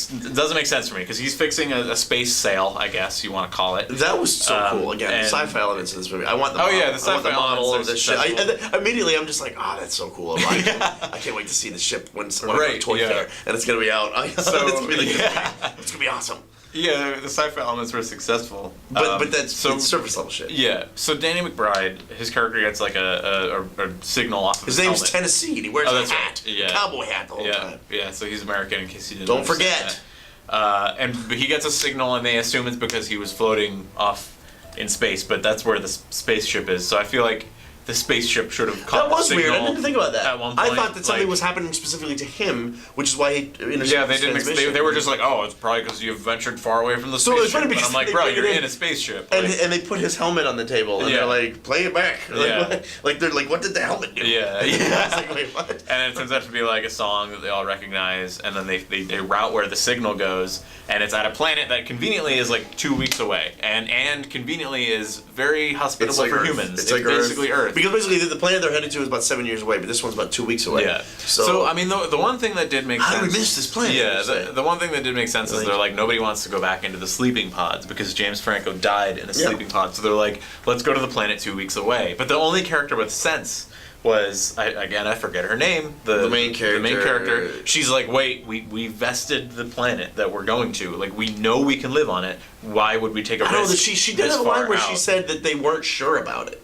sense for me because he's fixing a space sail, I guess you want to call it. That was so cool. Again, the sci-fi elements in this movie. I want the model. the sci-fi model of this ship. successful. Immediately, I'm just like, that's so cool. I can't wait to see the ship when I go to Toy yeah. Fair and it's gonna be out. So, it's gonna be awesome. Yeah, the sci-fi elements were successful, but that's surface level shit. Yeah, so Danny McBride, his character gets like a signal off of his name's helmet. Tennessee, and he wears a hat, right. Yeah. cowboy hat the whole time. Yeah, so he's American in case you didn't. Don't forget. And he gets a signal, and they assume it's because he was floating off in space, but that's where the spaceship is. So I feel like the spaceship should have caught That was the signal. weird. I didn't think about that. At one point, I thought that something like, was happening specifically to him, which is why he. Yeah, they didn't. They were just like, oh, it's probably because you've ventured far away from the So spaceship. it's funny because and I'm like, bro, you're in a spaceship. And, Like, and they put his helmet on the table, and they're like, play it back. Yeah. Like they're like, what did the helmet do? Yeah. I was like, wait, what? And then it turns out to be like a song that they all recognize, and then they route where the signal goes, and it's at a planet that conveniently is like 2 weeks away, and conveniently is very hospitable like for Earth. humans. It's like basically Earth. Because basically the planet they're headed to is about 7 years away, but this one's about 2 weeks away. Yeah. So I mean, the one thing that did make how sense. did we miss this planet? Yeah. The one thing that did make sense is they're like nobody wants to go back into the sleeping pods because James Franco died in a sleeping pod. So they're like, let's go to the planet 2 weeks away. But the only character with sense was I forget her name. The main character. The main character. She's like, wait, we vested the planet that we're going to. Like, we know we can live on it. Why would we take a risk? I know that she did this have a line far where out? she said that they weren't sure about it.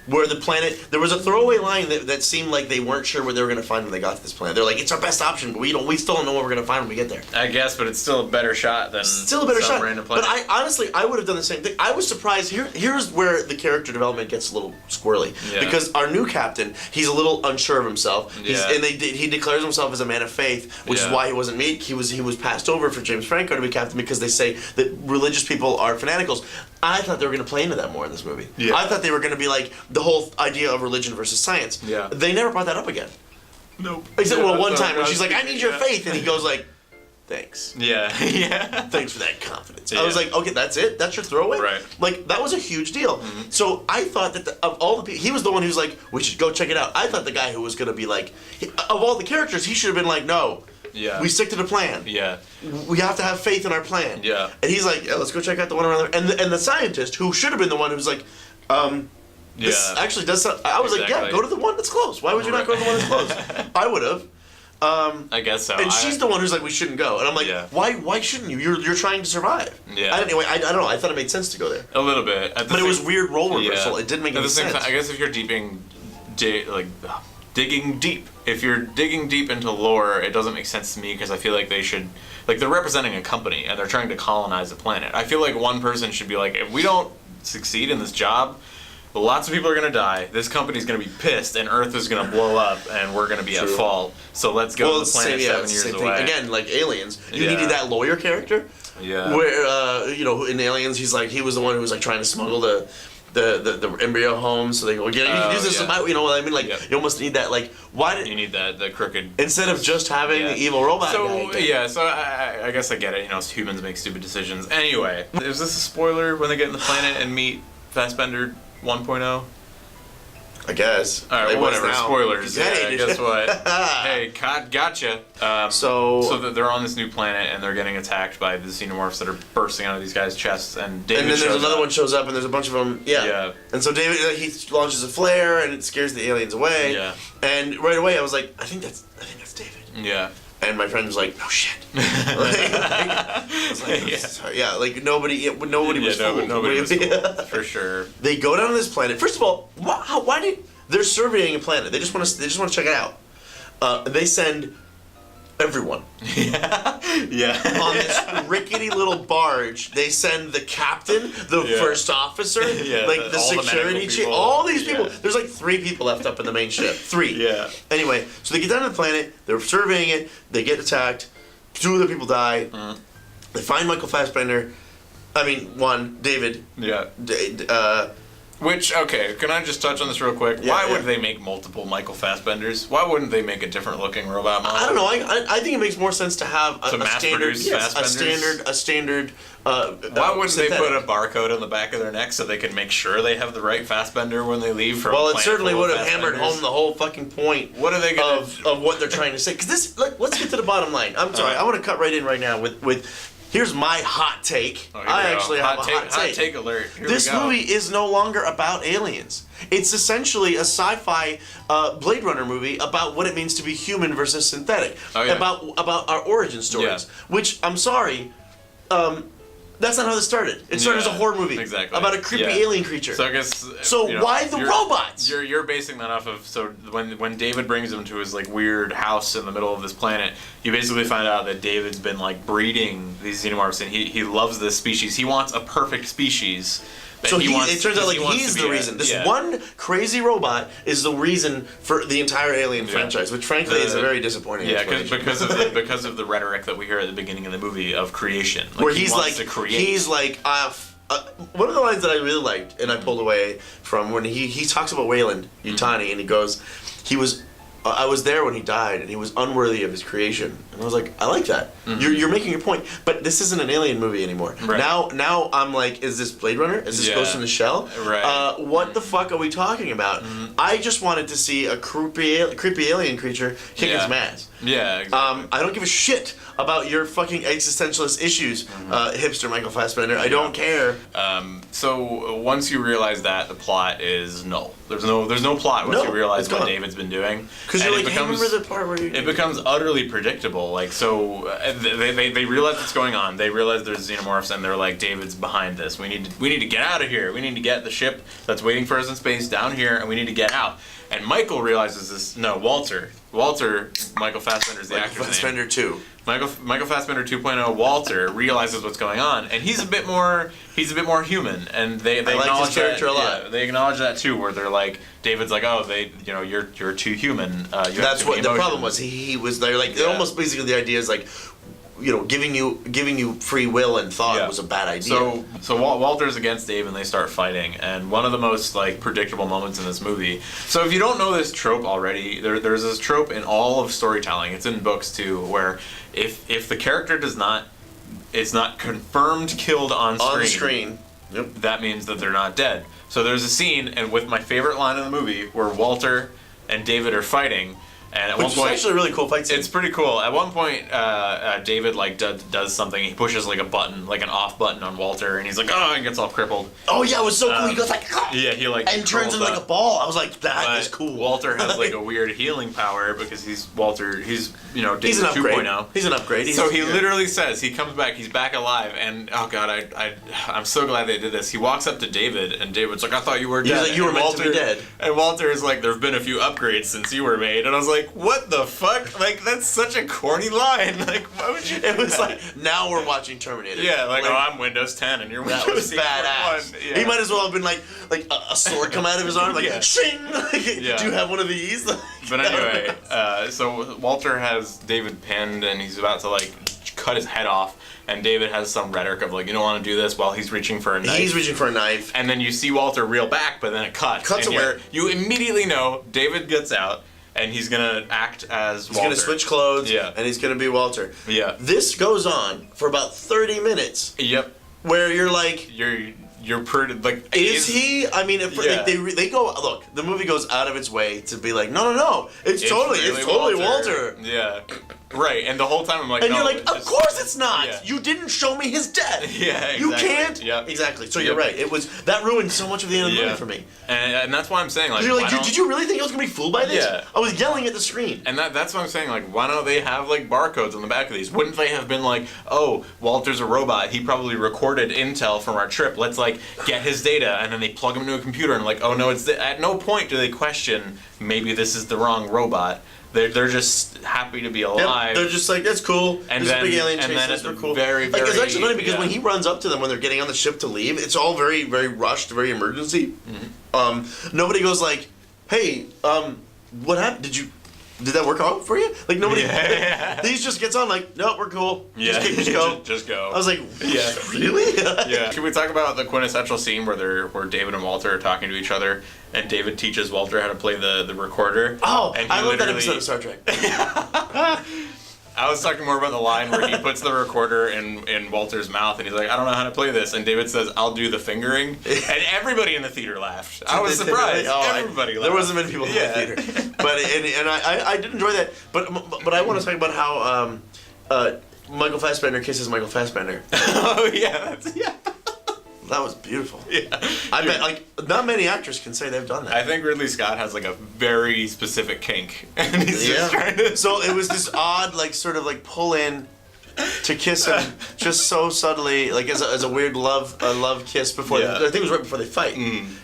Where the planet, there was a throwaway line that seemed like they weren't sure what they were going to find when they got to this planet. They're like, it's our best option, but we still don't know what we're going to find when we get there. I guess, but it's still a better shot than Still a better some shot. random But planet. I would have done the same thing. I was surprised. Here's where the character development gets a little squirrely. Yeah. Because our new captain, he's a little unsure of himself. Yeah. And he declares himself as a man of faith, which is Yeah. why he wasn't meek. He was passed over for James Franco to be captain because they say that religious people are fanaticals. I thought they were going to play into that more in this movie. Yeah. I thought they were going to be like the whole idea of religion versus science. Yeah. They never brought that up again. Nope. Except one time when I she's like, I need your yeah. faith, and he goes like, thanks. Yeah, yeah. Thanks for that confidence. Yeah. I was like, okay, that's it? That's your throwaway? Right. Like, that was a huge deal. So I thought that of all the people, he was the one who's like, we should go check it out. I thought the guy who was going to be like, of all the characters, he should have been like, no. Yeah. We stick to the plan. Yeah. We have to have faith in our plan. Yeah. And he's like, yeah, let's go check out the one around there. And the scientist, who should have been the one who's like, this Yeah. actually does something. I was like, yeah, Exactly. go to the one that's close. Why would you not go to the one that's close? I would have. I guess so. And she's the one who's like, we shouldn't go. And I'm like, Yeah. why shouldn't you? You're trying to survive. Yeah. Anyway, I don't know. I thought it made sense to go there. a little bit. But it was weird role reversal. It didn't make At any the same sense. time, I guess if you're digging deep. If you're digging deep into lore, it doesn't make sense to me because I feel like they should, like they're representing a company and they're trying to colonize a planet. I feel like one person should be like, if we don't succeed in this job, lots of people are gonna die. This company's gonna be pissed, and Earth is gonna blow up, and we're gonna be at fault. So let's go to the planet 7 it's the years same away. thing. Again, like Aliens, you Yeah. needed that lawyer character. Yeah. Where in Aliens, he was the one who was like trying to smuggle the embryo home, so they go, you can use this. yeah. You know what I mean? Like Yep. you almost need that. Like why did You need the crooked. instead of just having Yeah. the evil robot So guy? yeah, so I guess I get it. You know, humans make stupid decisions. Anyway, is this a spoiler when they get in the planet and meet Fassbender 1.0? I guess. All right, It was whatever. now. Spoilers. Hey. Yeah, guess what? Hey, gotcha. So they're on this new planet and they're getting attacked by the xenomorphs that are bursting out of these guys' chests, and David and then there's shows another up. one shows up, and there's a bunch of them. Yeah. Yeah. And so David, he launches a flare, and it scares the aliens away. Yeah. And right away, I was like, I think that's David. Yeah. And my friend was like, no shit. I was like, Yeah. sorry. Yeah, like nobody was fooled. Nobody was fooled, for sure. They go down to this planet. First of all, why did they're surveying a planet? They just want to check it out. They send everyone. Yeah. On this rickety little barge, they send the captain, the first officer, like the all the security medical chief, people. all these people. Yeah. There's like 3 people left up in the main ship. 3. Yeah. Anyway, so they get down to the planet, they're surveying it, they get attacked, 2 of the people die. They find Michael Fassbender. I mean, David. Yeah. Which, okay, can I just touch on this real quick? Yeah, Why would they make multiple Michael Fassbenders? Why wouldn't they make a different looking robot model? I don't know. I think it makes more sense to have a standard, mass-produce Fassbenders? a standard. Why wouldn't they put a barcode on the back of their neck so they can make sure they have the right Fassbender when they leave from? Well, a it planet certainly full of would have hammered Fassbenders? home the whole fucking point. What are they gonna of what they're trying to say? Because this, let's get to the bottom line. I'm sorry, I want to cut right in right now with. Here's my hot take. Oh, here I we go. actually have a hot take. Hot take alert. Here This we go. movie is no longer about aliens. It's essentially a sci-fi Blade Runner movie about what it means to be human versus synthetic. Oh, yeah. About our origin stories. Yeah. Which, I'm sorry, that's not how this started. It started as a horror movie. Exactly. About a creepy alien creature. So I guess. Why the robots? You're basing that off of when David brings him to his like weird house in the middle of this planet, you basically find out that David's been like breeding these xenomorphs, and he loves this species. He wants a perfect species. So it turns out like he's the reason. This one crazy robot is the reason for the entire Alien franchise, which frankly is a very disappointing explanation. because of the rhetoric that we hear at the beginning of the movie of creation. Like, where he he's wants like, to create. he's like, one of the lines that I really liked and I pulled away from when he talks about Wayland Yutani and he goes, I was there when he died, and he was unworthy of his creation. And I was like, I like that. You're making your point, but this isn't an alien movie anymore. Right. Now I'm like, is this Blade Runner? Is this Ghost in the Shell? Right. What the fuck are we talking about? I just wanted to see a creepy alien creature kick his ass. Yeah, exactly. I don't give a shit about your fucking existentialist issues, hipster Michael Fassbender. I don't care. So once you realize that, the plot is null. There's no plot once you realize what David's been doing. Because you're like, hey, remember the part where it becomes utterly predictable. Like, so they realize what's going on. They realize there's xenomorphs, and they're like, David's behind this. We need to get out of here. We need to get the ship that's waiting for us in space down here, and we need to get out. And Michael realizes this. No, Walter, Michael Fassbender's the actor's name. Fassbender 2. Michael Fassbender 2.0. Walter realizes what's going on, and he's a bit more human. And they like acknowledge his character that, a lot. Yeah, they acknowledge that too, where they're like, David's like, oh, you're too human. That's what the problem was. He was there. Like almost basically the idea is like, giving you free will and thought was a bad idea. So Walter's against Dave, and they start fighting. And one of the most like predictable moments in this movie. So if you don't know this trope already, there's this trope in all of storytelling. It's in books too, where if the character is not confirmed killed on screen, that means that they're not dead. So there's a scene, and with my favorite line in the movie, where Walter and David are fighting. And at one point, it's actually a really cool fight scene. It's pretty cool. At one point, David like does something. He pushes like a button, like an off button on Walter, and he's like, oh, and gets all crippled. Oh yeah, it was so cool. He goes like, yeah, he like and turns into like a ball. I was like, that is cool. Walter has like a weird healing power because he's David he's an upgrade. 2.0. He's an upgrade. So he literally says he comes back. He's back alive, and oh god, I'm so glad they did this. He walks up to David, and David's like, I thought you were dead. He's like, you were meant to be dead. And Walter is like, there've been a few upgrades since you were made, and I was like, what the fuck? Like, that's such a corny line. Like, why would you do It was that? like, now we're watching Terminator. Yeah, like, oh, I'm Windows 10 and you're Windows 8.1. That was badass. Yeah. He might as well have been like a sword come out of his arm, like, shing! Yeah. Do you have one of these? But anyway, so Walter has David pinned, and he's about to, like, cut his head off. And David has some rhetoric of like, you don't want to do this while he's reaching for a knife. He's reaching for a knife. And then you see Walter reel back, but then it cuts. Cuts and away. You immediately know David gets out, and he's going to act as Walter. He's going to switch clothes, Yeah. and he's going to be Walter. Yeah. This goes on for about 30 minutes. Yep. Where you're like... You're pretty, like... Is he? I mean, if Yeah. they go... Look, the movie goes out of its way to be like, no. It's totally Walter. Yeah. Right, and the whole time I'm like, and no, you're like, of course it's not. Yeah. You didn't show me his death. Yeah, exactly. You can't. Yep. Exactly. So you're right. It was that ruined so much of the end of the movie for me. And that's why I'm saying like, you're like, did you really think I was gonna be fooled by this? Yeah. I was yelling at the screen. And that's what I'm saying. Like, why don't they have like barcodes on the back of these? Wouldn't they have been like, oh, Walter's a robot. He probably recorded intel from our trip. Let's like get his data, and then they plug him into a computer and like, oh no, it's at no point do they question maybe this is the wrong robot. They're just happy to be alive. They're just like, that's cool. And There's then, a big alien and chase. then That's at the cool. very, Like, it's very, actually funny because when he runs up to them when they're getting on the ship to leave, it's all very, very rushed, very emergency. Nobody goes like, "Hey, what happened? Did that work out for you?" Like nobody. These just gets on like, "No, we're cool. Just go. Just go. I was like, Yeah. really? Yeah. Can we talk about the quintessential scene where David and Walter are talking to each other, and David teaches Walter how to play the recorder? Oh, and I love that episode of Star Trek. I was talking more about the line where he puts the recorder in Walter's mouth, and he's like, "I don't know how to play this," and David says, "I'll do the fingering," and everybody in the theater laughed. I was surprised. Everybody laughed. There wasn't many people in the theater, but and I did enjoy that. But I want to talk about how Michael Fassbender kisses Michael Fassbender. Oh yeah, That was beautiful. Yeah. I bet like not many actors can say they've done that. I think Ridley Scott has like a very specific kink, and he's just trying to. So it was this odd, like sort of like pull in to kiss him, just so subtly, like as a weird love kiss before. Yeah. I think it was right before they fight,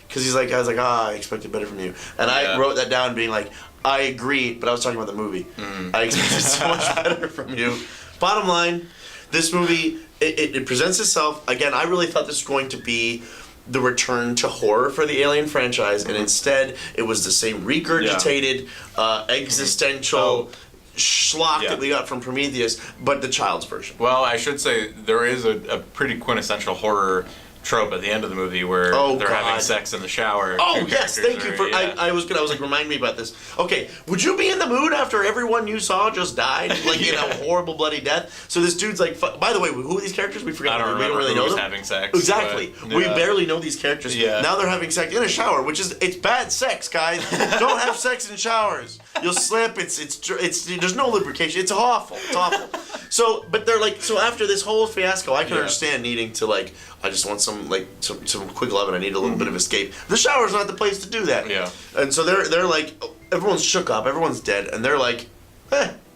because he's like, I was like, I expected better from you, and I wrote that down, being like, I agree, but I was talking about the movie. I expected so much better from you. Bottom line, this movie. It presents itself, again, I really thought this was going to be the return to horror for the Alien franchise, and instead it was the same regurgitated, existential schlock that we got from Prometheus, but the child's version. Well, I should say there is a pretty quintessential horror trope at the end of the movie where they're having sex in the shower. Oh yes, thank you for. I was like, remind me about this. Okay, would you be in the mood after everyone you saw just died, like in a horrible bloody death? So this dude's like, by the way, who are these characters? We forgot. I don't we don't really who know was them. having sex. Exactly. But, We barely know these characters. Yeah. Now they're having sex in a shower, which is it's bad sex, guys. Don't have sex in showers. You'll slip. It's there's no lubrication. It's awful. It's awful. So, but they're like, so after this whole fiasco, I can understand needing to like, I just want some quick love, and I need a little bit of escape. The shower's not the place to do that. Yeah. And so they're like, everyone's shook up, everyone's dead, and they're like,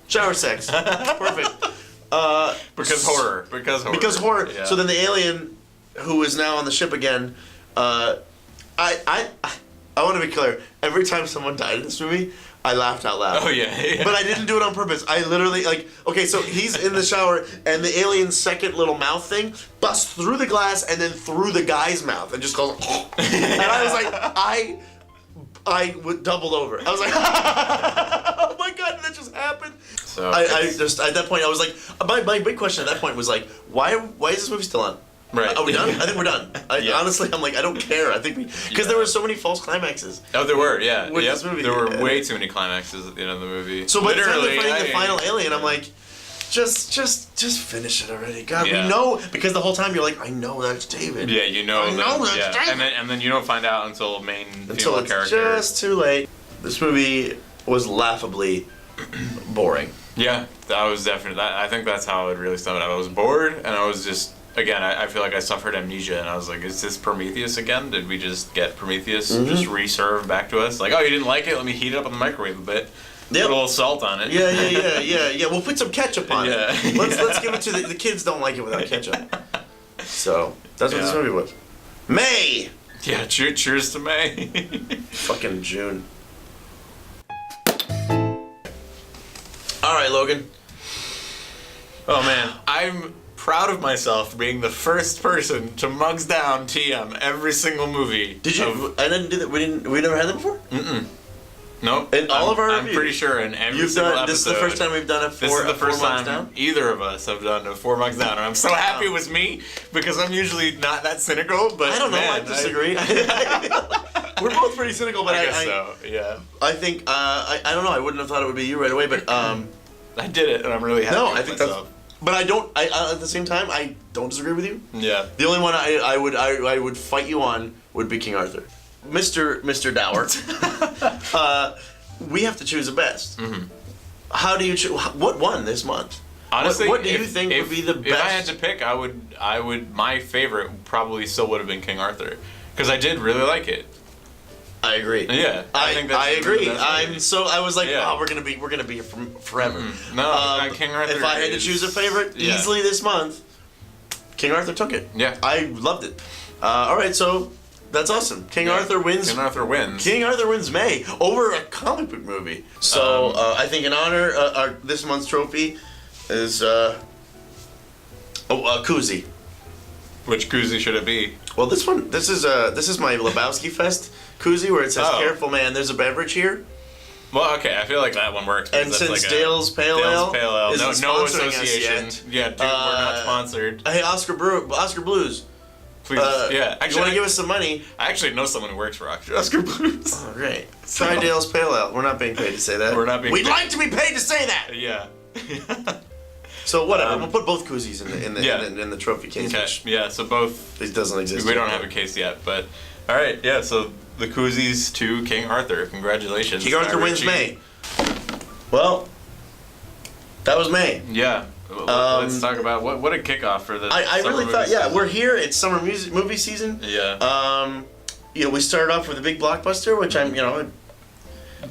shower sex, perfect. Because horror. Because horror. Yeah. So then the alien, who is now on the ship again, I want to be clear. Every time someone died in this movie, I laughed out loud. Oh yeah. But I didn't do it on purpose. I literally okay, so he's in the shower and the alien's second little mouth thing busts through the glass and then through the guy's mouth and just goes and I was like, I would doubled over. I was like, oh my god, did that just happen? So I just at that point I was like, my big question at that point was like, why is this movie still on? Right. Are we done? I think we're done. Honestly, I'm like, I don't care. I think because there were so many false climaxes. Oh, there were, yeah. With this movie. There were way too many climaxes at the end of the movie. So by the time they're fighting the final alien, I'm like, just finish it already. God, we know, because the whole time you're like, I know that's David. Yeah, you know. I know that's David. And then you don't find out until Until female it's character. just too late. This movie was laughably boring. Yeah, that was definitely that. I think that's how I would really sum it up. I was bored, and I was just. Again, I feel like I suffered amnesia, and I was like, is this Prometheus again? Did we just get Prometheus just reserved back to us? Like, oh, you didn't like it? Let me heat it up in the microwave a bit. Put a little salt on it. Yeah. We'll put some ketchup on it. Let's give it to the kids. Don't like it without ketchup. So that's what this movie was. May. Yeah, cheers to May. Fucking June. All right, Logan. Oh man, I'm proud of myself for being the first person to mugs down TM every single movie. Did you? I didn't do that. We never had that before. Nope. In all of our I'm reviews? pretty sure in every You've single done. episode. This is the first time we've done a four. This is the first mugs time down? either of us have done a 4 mugs down, and I'm so happy it was me because I'm usually not that cynical. But I don't know. man, I disagree. We're both pretty cynical, but I guess so. Yeah. I think I don't know. I wouldn't have thought it would be you right away, but I did it, and I'm really happy. no, with I think myself. that's. But I don't. At the same time, I don't disagree with you. Yeah. The only one I would fight you on would be King Arthur, Mr. Dower. We have to choose the best. Mm-hmm. How do you choose? What won this month? Honestly, what do you think would be the best? If I had to pick, I would. My favorite probably still would have been King Arthur, because I did really like it. I agree. Yeah, I think that's agree. the best movie. I was like, oh, we're gonna be here forever. Mm-hmm. No, King Arthur. If I had to choose a favorite, easily this month, King Arthur took it. Yeah, I loved it. All right, so That's awesome. King Yeah. Arthur wins. King Arthur wins. King Arthur wins May over a comic book movie. So I think in honor, this month's trophy is a koozie. Which koozie should it be? Well, this is my Lebowski Fest koozie where it says, "Careful, man, there's a beverage here." Well, okay, I feel like that one works. because And that's since like Dale's Pale Ale no isn't sponsoring us association. yet, Yeah, dude, we're not sponsored. Hey, Oscar Blues, Please, you want to give us some money? I actually know someone who works for Oscar Blues. Oh, great. Try Dale's Pale Ale. We're not being paid to say that. We're not being We'd paid. like to be paid to say that. Yeah. So whatever. We'll put both koozies in the trophy case. Okay. Which Yeah. So both. it doesn't exist. We don't yet. have a case yet, but all right. Yeah. So the koozies to King Arthur. Congratulations. King Arthur wins Richie. May. Well, that was May. Yeah. Let's talk about what a kickoff for the. I summer really movie thought, season. we're here. It's summer movie season. Yeah. We started off with a big blockbuster, which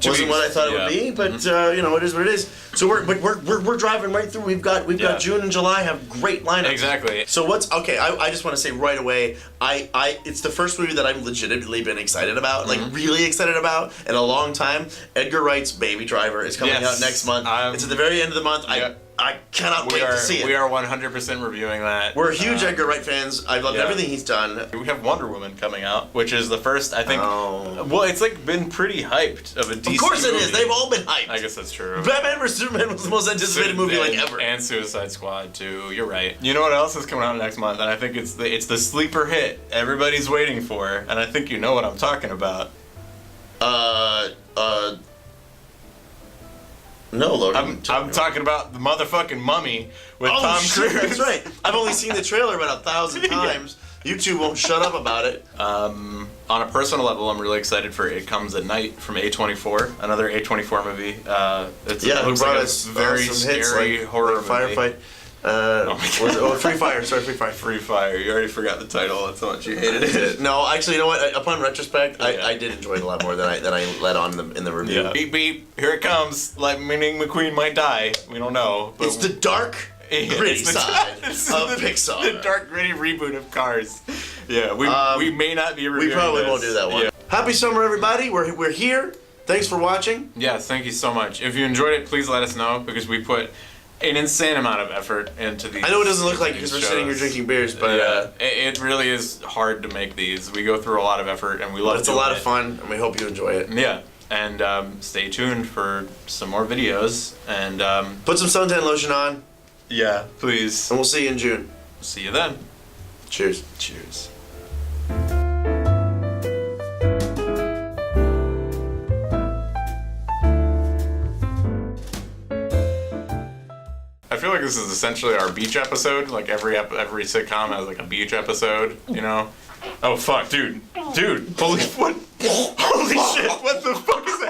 wasn't what I thought it would be, but it is what it is. So we're driving right through. We've got June and July have great lineups. Exactly. So what's okay? I just want to say right away, it's the first movie that I've legitimately been excited about, like really excited about in a long time. Edgar Wright's Baby Driver is coming out next month. It's at the very end of the month. Yeah. I cannot wait to see it. We are 100% reviewing that. We're huge Edgar Wright fans. I love everything he's done. We have Wonder Woman coming out, which is the first, I think. Oh. Well, it's like been pretty hyped of a DC. Of course it is. movie. They've all been hyped. I guess that's true. Batman vs Superman was the most anticipated movie ever. And Suicide Squad too. You're right. You know what else is coming out next month? And I think it's the sleeper hit everybody's waiting for. And I think you know what I'm talking about. No, Logan. I'm talking about the motherfucking Mummy with Tom shit, Cruise. that's right. I've only seen the trailer about 1,000 times. You two won't shut up about it. On a personal level, I'm really excited for It Comes at Night from A24, another A24 movie. It looks like a very scary horror movie. Firefight. Oh my God. Free Fire. Sorry, Free Fire. Free Fire. You already forgot the title. That's how much you hated it. No, actually, you know what? Upon retrospect, I did enjoy it a lot more than I let on in the review. Yeah. Beep beep. Here it comes. Lightning McQueen might die. We don't know. But It's the dark, gritty side of Pixar. The dark, gritty reboot of Cars. Yeah, we may not be reviewing We probably this. won't do that one. Yeah. Happy summer, everybody. We're here. Thanks for watching. Yes, thank you so much. If you enjoyed it, please let us know because we put an insane amount of effort into these. I know it doesn't look like because we're sitting here drinking beers, but it really is hard to make these. We go through a lot of effort and we love it. it's a lot of fun, and we hope you enjoy it. Yeah, and stay tuned for some more videos and Put some suntan lotion on, yeah, please. and we'll see you in June. See you then. Cheers. Cheers. I feel like this is essentially our beach episode. Like every sitcom has like a beach episode, you know? Oh fuck, dude, holy what? Holy shit! What the fuck is that?